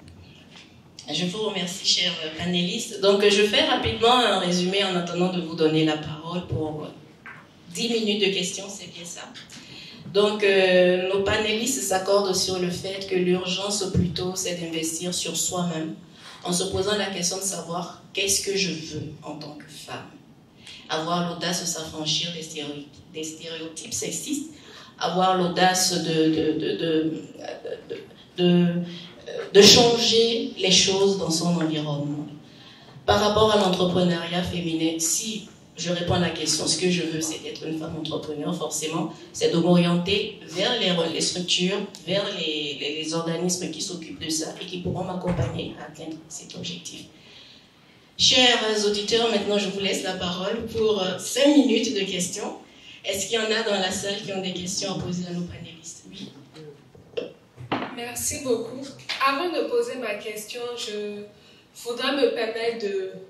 Je vous remercie, chers panélistes. Donc, je fais rapidement un résumé en attendant de vous donner la parole pour 10 minutes de questions, c'est bien ça. Donc, nos panélistes s'accordent sur le fait que l'urgence, plutôt, c'est d'investir sur soi-même en se posant la question de savoir qu'est-ce que je veux en tant que femme. Avoir l'audace de s'affranchir des stéréotypes sexistes, avoir l'audace de changer les choses dans son environnement. Par rapport à l'entrepreneuriat féminin, si je réponds à la question, ce que je veux, c'est d'être une femme entrepreneur, forcément, c'est de m'orienter vers les structures, vers les organismes qui s'occupent de ça et qui pourront m'accompagner à atteindre cet objectif. Chers auditeurs, maintenant je vous laisse la parole pour 5 minutes de questions. Est-ce qu'il y en a dans la salle qui ont des questions à poser à nos panélistes? Oui. Merci beaucoup. Avant de poser ma question, je voudrais me permettre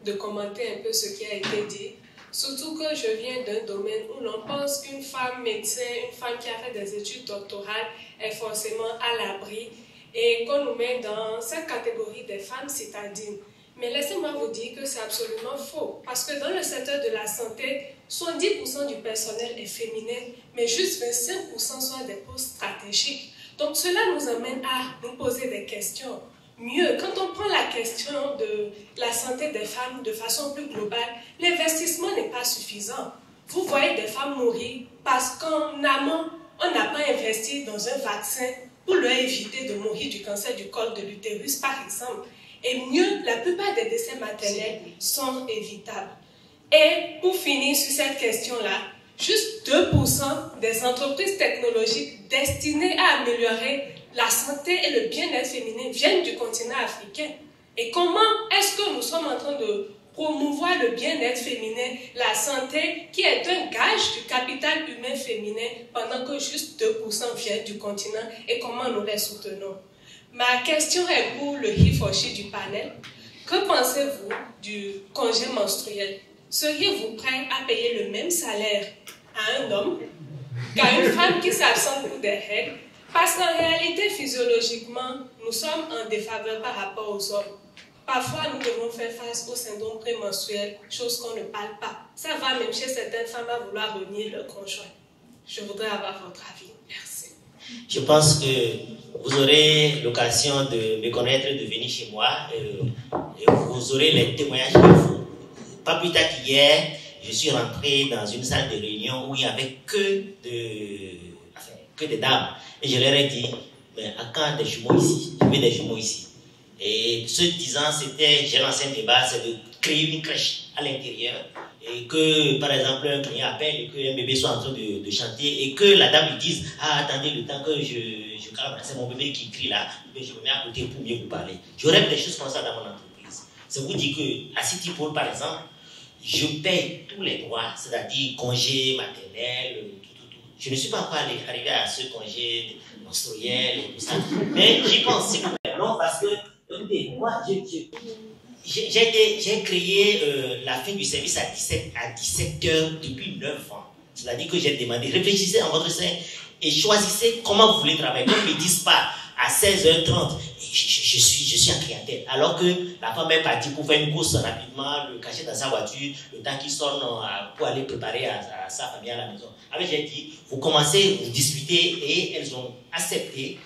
de commenter un peu ce qui a été dit Surtout que je viens d'un domaine où l'on pense qu'une femme médecin, une femme qui a fait des études doctorales est forcément à l'abri et qu'on nous met dans cette catégorie des femmes citadines. Mais laissez-moi vous dire que c'est absolument faux. Parce que dans le secteur de la santé, 70% du personnel est féminin, mais juste 25% sont des postes stratégiques. Donc cela nous amène à nous poser des questions. Mieux, quand on prend la question de la santé des femmes de façon plus globale, l'investissement n'est pas suffisant. Vous voyez des femmes mourir parce qu'en amont, on n'a pas investi dans un vaccin pour leur éviter de mourir du cancer du col de l'utérus, par exemple. Et mieux, la plupart des décès maternels sont évitables. Et pour finir sur cette question-là, juste 2% des entreprises technologiques destinées à améliorer la santé et le bien-être féminin viennent du continent africain. Et comment est-ce que nous sommes en train de promouvoir le bien-être féminin, la santé, qui est un gage du capital humain féminin, pendant que juste 2% viennent du continent, et comment nous les soutenons? Ma question est pour le Hifoshi du panel. Que pensez-vous du congé menstruel? Seriez-vous prêt à payer le même salaire à un homme qu'à une femme qui s'absente pour des règles? Parce qu'en réalité, physiologiquement, nous sommes en défaveur par rapport aux hommes. Parfois, nous devons faire face au syndrome prémenstruel, chose qu'on ne parle pas. Ça va même chez certaines femmes à vouloir renier leur conjoint. Je voudrais avoir votre avis. Merci. Je pense que vous aurez l'occasion de me connaître, de venir chez moi, et vous aurez les témoignages qu'il faut. Pas plus tard qu'hier, je suis rentré dans une salle de réunion où il n'y avait que des dames. Et je leur ai dit, mais à quand des jumeaux ici? Je veux des jumeaux ici. Et ce disant, j'ai lancé un débat, c'est de créer une crèche à l'intérieur. Et que, par exemple, un client appelle et qu'un bébé soit en train de chanter et que la dame lui dise, ah, attendez, le temps que je calme, c'est mon bébé qui crie là, je me mets à côté pour mieux vous parler. J'aurais des choses comme ça dans mon entreprise. Ça vous dit que, à City Pole, par exemple, je paye tous les droits, c'est-à-dire congé maternel, tout. Je ne suis pas encore arrivé à ce congé menstruel et tout ça. Mais j'y pense, s'il vous plaît. Non, parce que, écoutez, moi, j'ai créé la fin du service à 17 heures depuis 9 ans. C'est-à-dire que j'ai demandé, réfléchissez en votre sein et choisissez comment vous voulez travailler. Qu'on ne me dise pas à 16h30, je suis en clientèle. Alors que la femme est partie pour faire une course rapidement, le cacher dans sa voiture, le temps qu'il sonne pour aller préparer à sa famille à la maison. Alors j'ai dit, vous commencez, vous discutez et elles ont accepté,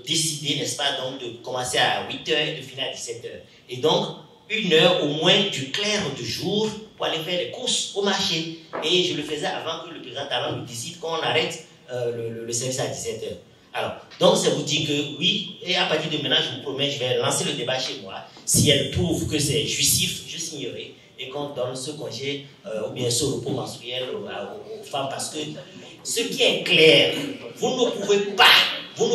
décidé, n'est-ce pas, donc de commencer à 8h et de finir à 17h. Et donc, 1 heure au moins du clair du jour pour aller faire les courses au marché. Et je le faisais avant que le président Talon me décide qu'on arrête le service à 17h. Alors, donc ça vous dit que oui, et à partir de maintenant, je vous promets, je vais lancer le débat chez moi. Si elle trouve que c'est jouissif, je signerai et qu'on donne ce congé ou bien ce repos menstruel aux femmes. Parce que ce qui est clair, vous ne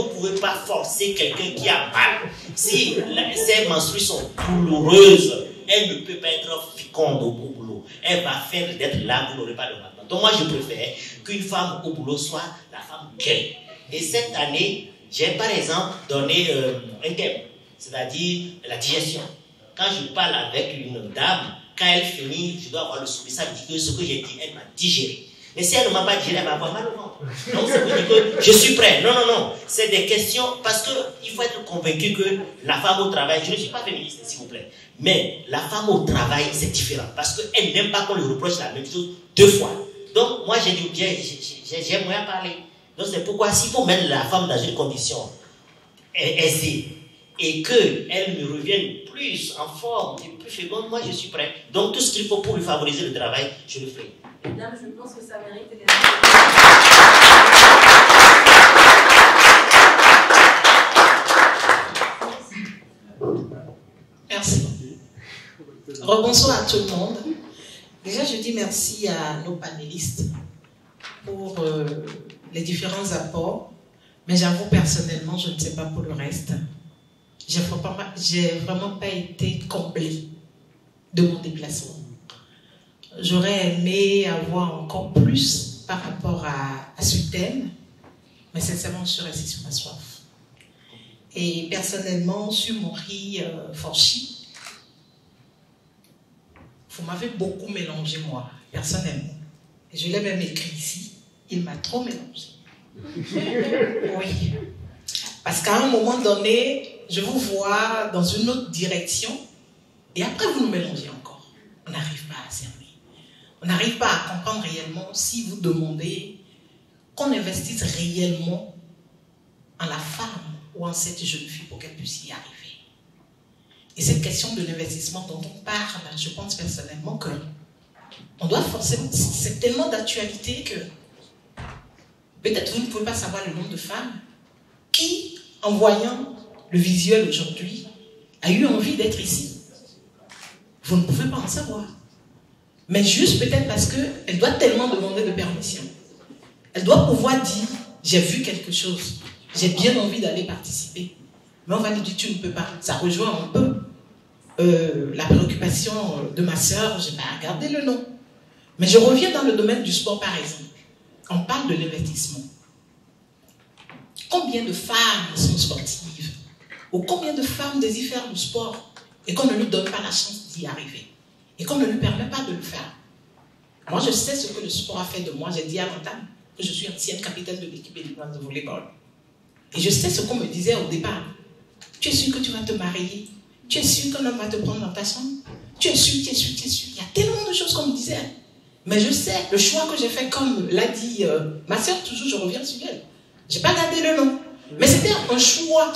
pouvez pas forcer quelqu'un qui a mal. Si ses menstrues sont douloureuses, elle ne peut pas être féconde au boulot. Elle va faire d'être là, vous n'aurez pas le mal. Donc moi, je préfère qu'une femme au boulot soit la femme qu'elle. Et cette année, j'ai par exemple donné un thème, c'est-à-dire la digestion. Quand je parle avec une dame, quand elle finit, je dois avoir le souffle. Ça veut dire que ce que j'ai dit, elle m'a digéré. Mais si elle ne m'a pas digéré, elle va avoir mal au ventre. Donc ça veut dire que je suis prêt. Non. C'est des questions, parce qu'il faut être convaincu que la femme au travail, je ne suis pas féministe, s'il vous plaît. Mais la femme au travail, c'est différent. Parce qu'elle n'aime pas qu'on lui reproche la même chose 2 fois. Donc moi, j'ai dit, j'ai moyen à parler. Donc c'est pourquoi s'il faut mettre la femme dans une condition aisée et qu'elle me revienne plus en forme et plus féconde, moi je suis prêt. Donc tout ce qu'il faut pour lui favoriser le travail, je le ferai. Mesdames, je pense que ça mérite des Merci. Rebonsoir à tout le monde. Déjà, je dis merci à nos panélistes pour les différents apports, mais j'avoue personnellement, je ne sais pas pour le reste. J'ai vraiment pas été comblée de mon déplacement. J'aurais aimé avoir encore plus par rapport à ce thème, mais sincèrement, je suis restée sur ma soif. Et personnellement, sur mon riz Forchi, vous m'avez beaucoup mélangé, moi. personnellement. Et je l'ai même écrit ici. Il m'a trop mélangé. Oui. Parce qu'à un moment donné, je vous vois dans une autre direction et après vous nous mélangez encore. On n'arrive pas à cerner. On n'arrive pas à comprendre réellement si vous demandez qu'on investisse réellement en la femme ou en cette jeune fille pour qu'elle puisse y arriver. Et cette question de l'investissement dont on parle, je pense personnellement que on doit forcément, c'est tellement d'actualité que peut-être vous ne pouvez pas savoir le nombre de femmes qui, en voyant le visuel aujourd'hui, a eu envie d'être ici. Vous ne pouvez pas en savoir. Mais juste peut-être parce qu'elle doit tellement demander de permission. Elle doit pouvoir dire, j'ai vu quelque chose, j'ai bien envie d'aller participer. Mais on va lui dire, tu ne peux pas. Ça rejoint un peu la préoccupation de ma sœur, je n'ai pas regardé le nom. Mais je reviens dans le domaine du sport par exemple. On parle de l'investissement. Combien de femmes sont sportives? Ou combien de femmes désirent faire du sport et qu'on ne lui donne pas la chance d'y arriver? Et qu'on ne lui permet pas de le faire. Moi, je sais ce que le sport a fait de moi. J'ai dit à l'entame que je suis ancienne capitaine de l'équipe élégante de volleyball. Et je sais ce qu'on me disait au départ. Tu es sûr que tu vas te marier? Tu es sûr qu'un homme va te prendre dans ta chambre? Tu es sûr, tu es sûr, tu es sûr. Il y a tellement de choses qu'on me disait. Mais je sais, le choix que j'ai fait, comme l'a dit ma soeur, toujours je reviens sur elle. Je n'ai pas gardé le nom. Mais c'était un choix,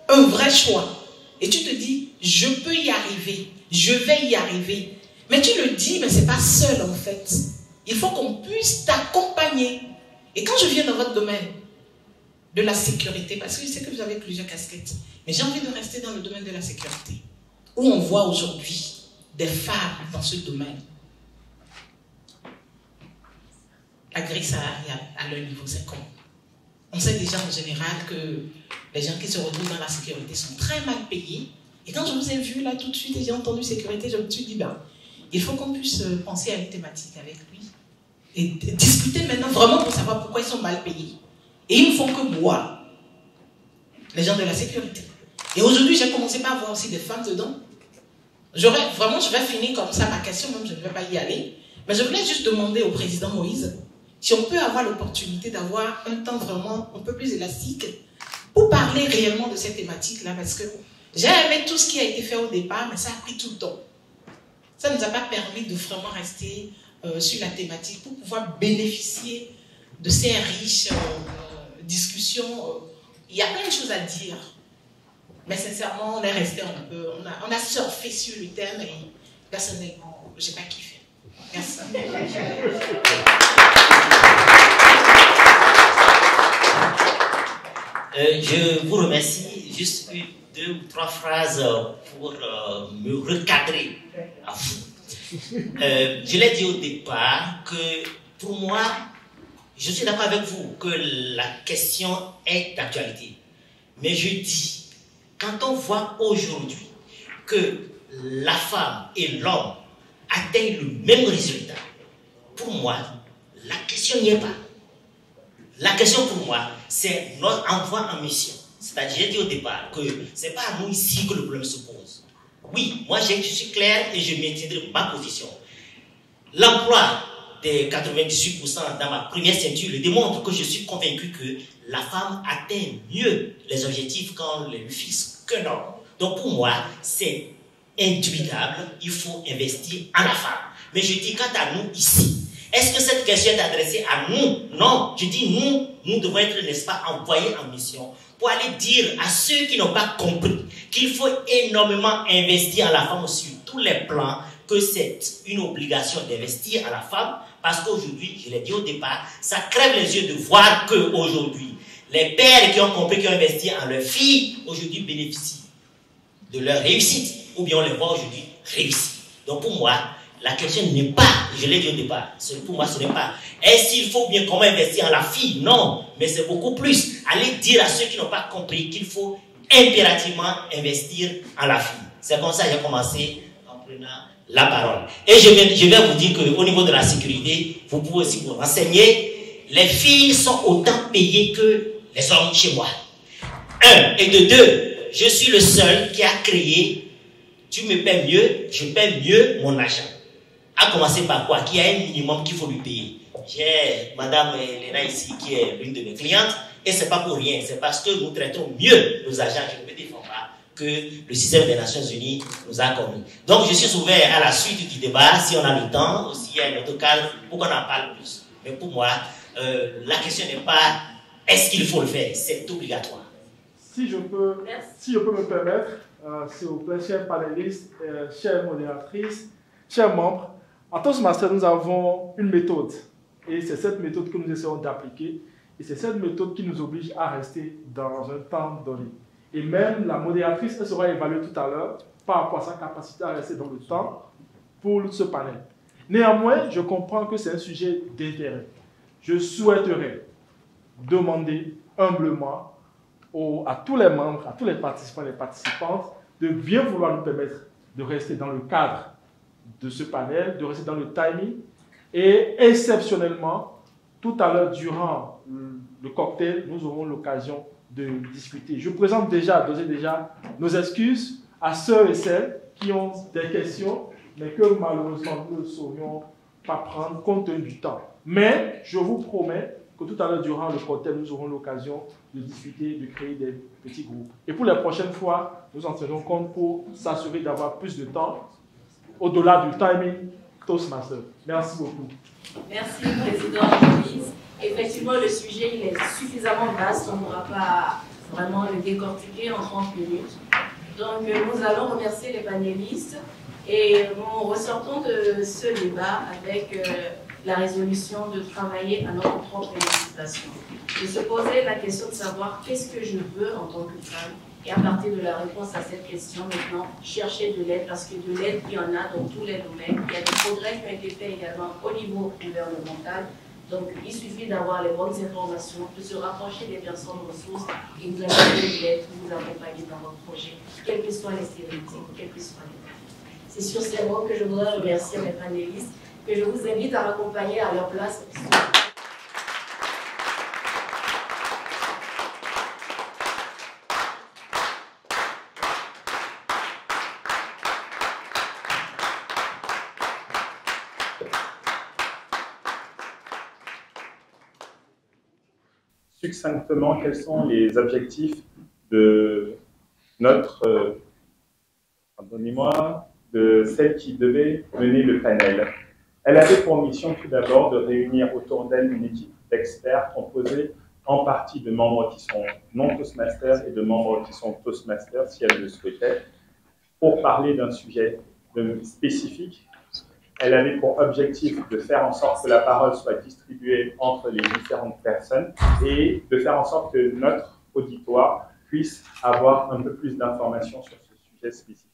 un vrai choix. Et tu te dis, je peux y arriver, je vais y arriver. Mais tu le dis, mais ce n'est pas seul en fait. Il faut qu'on puisse t'accompagner. Et quand je viens dans votre domaine de la sécurité, parce que je sais que vous avez plusieurs casquettes, mais j'ai envie de rester dans le domaine de la sécurité, où on voit aujourd'hui des femmes dans ce domaine. La grille salariale à leur niveau, c'est comment? On sait déjà en général que les gens qui se retrouvent dans la sécurité sont très mal payés. Et quand je vous ai vu là tout de suite et j'ai entendu sécurité, je me suis dit, ben, il faut qu'on puisse penser à une thématique avec lui et discuter maintenant vraiment pour savoir pourquoi ils sont mal payés. Et ils ne font que boire, les gens de la sécurité. Et aujourd'hui, j'ai commencé par voir aussi des femmes dedans. Je vais finir comme ça ma question, même je ne vais pas y aller. Mais je voulais juste demander au président Moïse si on peut avoir l'opportunité d'avoir un temps vraiment un peu plus élastique pour parler réellement de cette thématique-là, parce que j'ai aimé tout ce qui a été fait au départ, mais ça a pris tout le temps. Ça ne nous a pas permis de vraiment rester sur la thématique pour pouvoir bénéficier de ces riches discussions. Il y a plein de choses à dire, mais sincèrement, on est resté un peu, on a surfé sur le thème et personnellement, je n'ai pas kiffé. Merci. Je vous remercie. Juste 2 ou 3 phrases pour me recadrer à vous. Je l'ai dit au départ que pour moi, je suis d'accord avec vous que la question est d'actualité. Mais je dis, quand on voit aujourd'hui que la femme et l'homme atteignent le même résultat, pour moi, la question n'y est pas. La question pour moi, c'est notre envoi en mission. C'est-à-dire, j'ai dit au départ que ce n'est pas à nous ici que le problème se pose. Oui, moi je suis clair et je maintiendrai ma position. L'emploi des 98% dans ma première ceinture le démontre que je suis convaincu que la femme atteint mieux les objectifs qu'on les fixe qu'un homme. Donc pour moi, c'est indubitable, il faut investir en la femme. Mais je dis, quant à nous ici, est-ce que cette question est adressée à nous? Non, je dis nous devons être, n'est-ce pas, envoyés en mission pour aller dire à ceux qui n'ont pas compris qu'il faut énormément investir en la femme sur tous les plans, que c'est une obligation d'investir en la femme, parce qu'aujourd'hui, je l'ai dit au départ, ça crève les yeux de voir qu'aujourd'hui, les pères qui ont compris qu'ils ont investi en leurs filles, aujourd'hui bénéficient de leur réussite, ou bien on les voit aujourd'hui réussir. Donc pour moi, la question n'est pas, je l'ai dit au départ, pour moi ce n'est pas, est-ce qu'il faut bien comment investir en la fille? Non, mais c'est beaucoup plus, aller dire à ceux qui n'ont pas compris qu'il faut impérativement investir en la fille. C'est comme ça que j'ai commencé en prenant la parole. Et je vais vous dire qu'au niveau de la sécurité, vous pouvez aussi vous renseigner, les filles sont autant payées que les hommes chez moi. 1. Et de 2, je suis le seul qui a créé, tu me paies mieux, je paie mieux mon argent. À commencer par quoi? Qu'il y a un minimum qu'il faut lui payer. J'ai Madame Elena ici qui est l'une de mes clientes et c'est pas pour rien, c'est parce que nous traitons mieux nos agents, je ne me défends pas, que le système des Nations Unies nous a commis. Donc je suis ouvert à la suite du débat, si on a le temps, s'il y a un autre cadre, pour qu'on en parle plus. Mais pour moi, la question n'est pas est-ce qu'il faut le faire, c'est obligatoire. Si je peux me permettre, s'il vous plaît, chers panélistes, chères modératrices, chers membres, en Toastmasters, nous avons une méthode. Et c'est cette méthode que nous essayons d'appliquer. Et c'est cette méthode qui nous oblige à rester dans un temps donné. Et même la modératrice, elle sera évaluée tout à l'heure par rapport à sa capacité à rester dans le temps pour ce panel. Néanmoins, je comprends que c'est un sujet d'intérêt. Je souhaiterais demander humblement à tous les membres, à tous les participants et les participantes de bien vouloir nous permettre de rester dans le cadre de ce panel, de rester dans le timing et exceptionnellement, tout à l'heure durant le cocktail, nous aurons l'occasion de discuter. Je présente d'ores et déjà nos excuses à ceux et celles qui ont des questions, mais que malheureusement nous ne saurions pas prendre compte tenu du temps. Mais je vous promets que tout à l'heure, durant le cocktail, nous aurons l'occasion de discuter, de créer des petits groupes. Et pour les prochaines fois, nous en tiendrons compte pour s'assurer d'avoir plus de temps au-delà du timing Toastmaster. Merci beaucoup. Merci, Président Moïse. Effectivement, le sujet il est suffisamment vaste, on ne pourra pas vraiment le décortiquer en 30 minutes. Donc, nous allons remercier les panélistes et nous ressortons de ce débat avec la résolution de travailler à notre propre émancipation. De se poser la question de savoir qu'est-ce que je veux en tant que femme et à partir de la réponse à cette question, maintenant, chercher de l'aide parce que de l'aide, il y en a dans tous les domaines. Il y a des progrès qui ont été faits également au niveau gouvernemental. Donc, il suffit d'avoir les bonnes informations, de se rapprocher des personnes ressources et vous allez de l'aide, vous accompagner dans votre projet, quels que soient les stéréotypes, quels que soient les domaines. C'est sur ces mots que je voudrais remercier mes panélistes, que je vous invite à m'accompagner à leur place. Succinctement, quels sont les objectifs de notre, pardonnez-moi, de celle qui devait mener le panel. Elle avait pour mission tout d'abord de réunir autour d'elle une équipe d'experts composée en partie de membres qui sont non Toastmasters et de membres qui sont Toastmasters si elle le souhaitait, pour parler d'un sujet spécifique. Elle avait pour objectif de faire en sorte que la parole soit distribuée entre les différentes personnes et de faire en sorte que notre auditoire puisse avoir un peu plus d'informations sur ce sujet spécifique.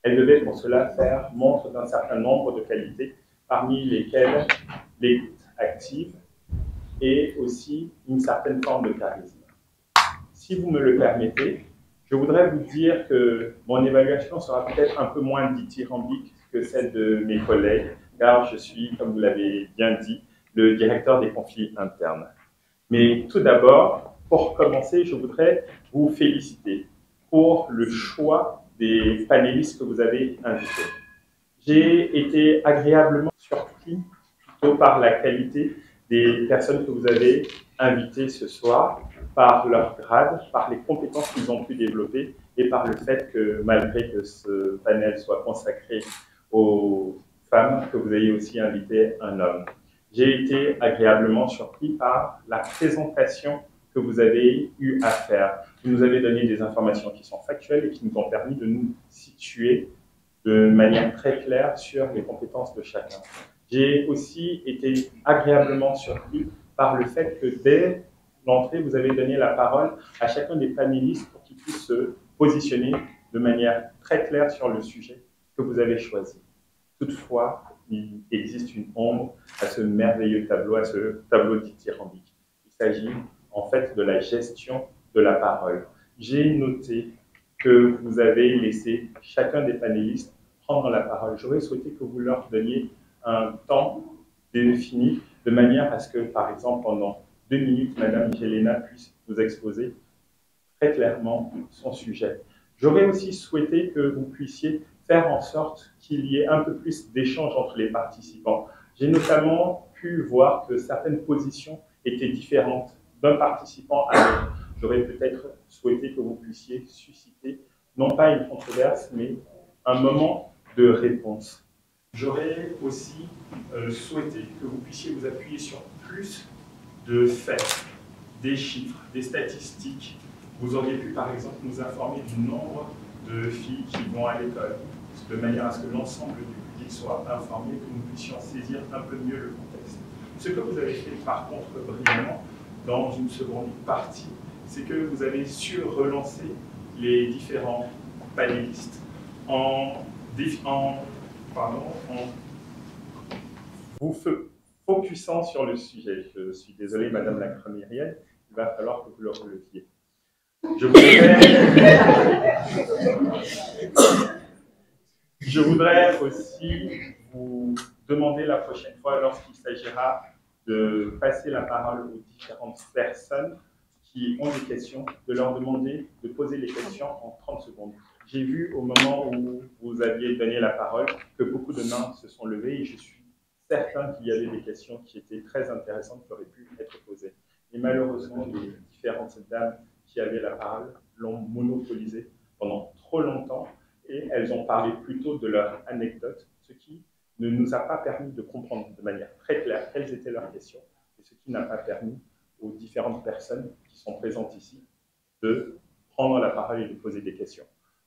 Elle devait pour cela faire montre d'un certain nombre de qualités, parmi lesquelles l'écoute active et aussi une certaine forme de charisme. Si vous me le permettez, je voudrais vous dire que mon évaluation sera peut-être un peu moins dithyrambique que celle de mes collègues, car je suis, comme vous l'avez bien dit, le directeur des conflits internes. Mais tout d'abord, pour commencer, je voudrais vous féliciter pour le choix des panélistes que vous avez invités. J'ai été agréablement surpris plutôt par la qualité des personnes que vous avez invitées ce soir, par leur grade, par les compétences qu'ils ont pu développer et par le fait que, malgré que ce panel soit consacré aux femmes, que vous ayez aussi invité un homme. J'ai été agréablement surpris par la présentation que vous avez eu à faire. Vous nous avez donné des informations qui sont factuelles et qui nous ont permis de nous situer de manière très claire sur les compétences de chacun. J'ai aussi été agréablement surpris par le fait que dès l'entrée, vous avez donné la parole à chacun des panélistes pour qu'ils puissent se positionner de manière très claire sur le sujet que vous avez choisi. Toutefois, il existe une ombre à ce merveilleux tableau, à ce tableau dithyrambique. Il s'agit en fait de la gestion de la parole. J'ai noté que vous avez laissé chacun des panélistes prendre la parole. J'aurais souhaité que vous leur donniez un temps défini de manière à ce que, par exemple, pendant 2 minutes, Madame Jelena puisse nous exposer très clairement son sujet. J'aurais aussi souhaité que vous puissiez faire en sorte qu'il y ait un peu plus d'échanges entre les participants. J'ai notamment pu voir que certaines positions étaient différentes d'un participant à l'autre. J'aurais peut-être souhaité que vous puissiez susciter, non pas une controverse, mais un moment de réponse. J'aurais aussi souhaité que vous puissiez vous appuyer sur plus de faits, des chiffres, des statistiques. Vous auriez pu, par exemple, nous informer du nombre de filles qui vont à l'école, de manière à ce que l'ensemble du public soit informé, que nous puissions saisir un peu mieux le contexte. Ce que vous avez fait, par contre, brillamment, dans une seconde partie, c'est que vous avez su relancer les différents panélistes en vous focusant sur le sujet. Je suis désolé, Madame la Cremirienne, il va falloir que vous le releviez. Je voudrais aussi vous demander la prochaine fois, lorsqu'il s'agira de passer la parole aux différentes personnes qui ont des questions, de leur demander de poser les questions en 30 secondes. J'ai vu au moment où vous aviez donné la parole que beaucoup de mains se sont levées et je suis certain qu'il y avait des questions qui étaient très intéressantes qui auraient pu être posées. Et malheureusement, les différentes dames qui avaient la parole l'ont monopolisée pendant trop longtemps et elles ont parlé plutôt de leur anecdote, ce qui ne nous a pas permis de comprendre de manière très claire quelles étaient leurs questions et ce qui n'a pas permis aux différentes personnes qui sont présentes ici de prendre la parole et de poser des questions.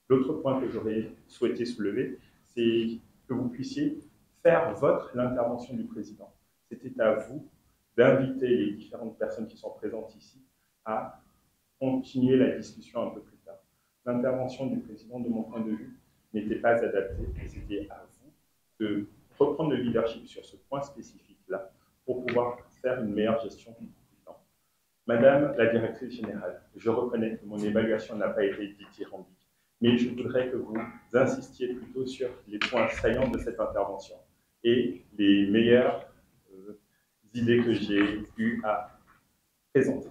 L'autre point que j'aurais souhaité soulever, c'est que vous puissiez faire l'intervention du président. C'était à vous d'inviter les différentes personnes qui sont présentes ici à continuer la discussion un peu plus tard. L'intervention du président, de mon point de vue, n'était pas adaptée et c'était à vous de reprendre le leadership sur ce point spécifique-là pour pouvoir faire une meilleure gestion du temps. Madame la directrice générale, je reconnais que mon évaluation n'a pas été dithyrambique, mais je voudrais que vous insistiez plutôt sur les points saillants de cette intervention et les meilleures idées que j'ai eu à présenter.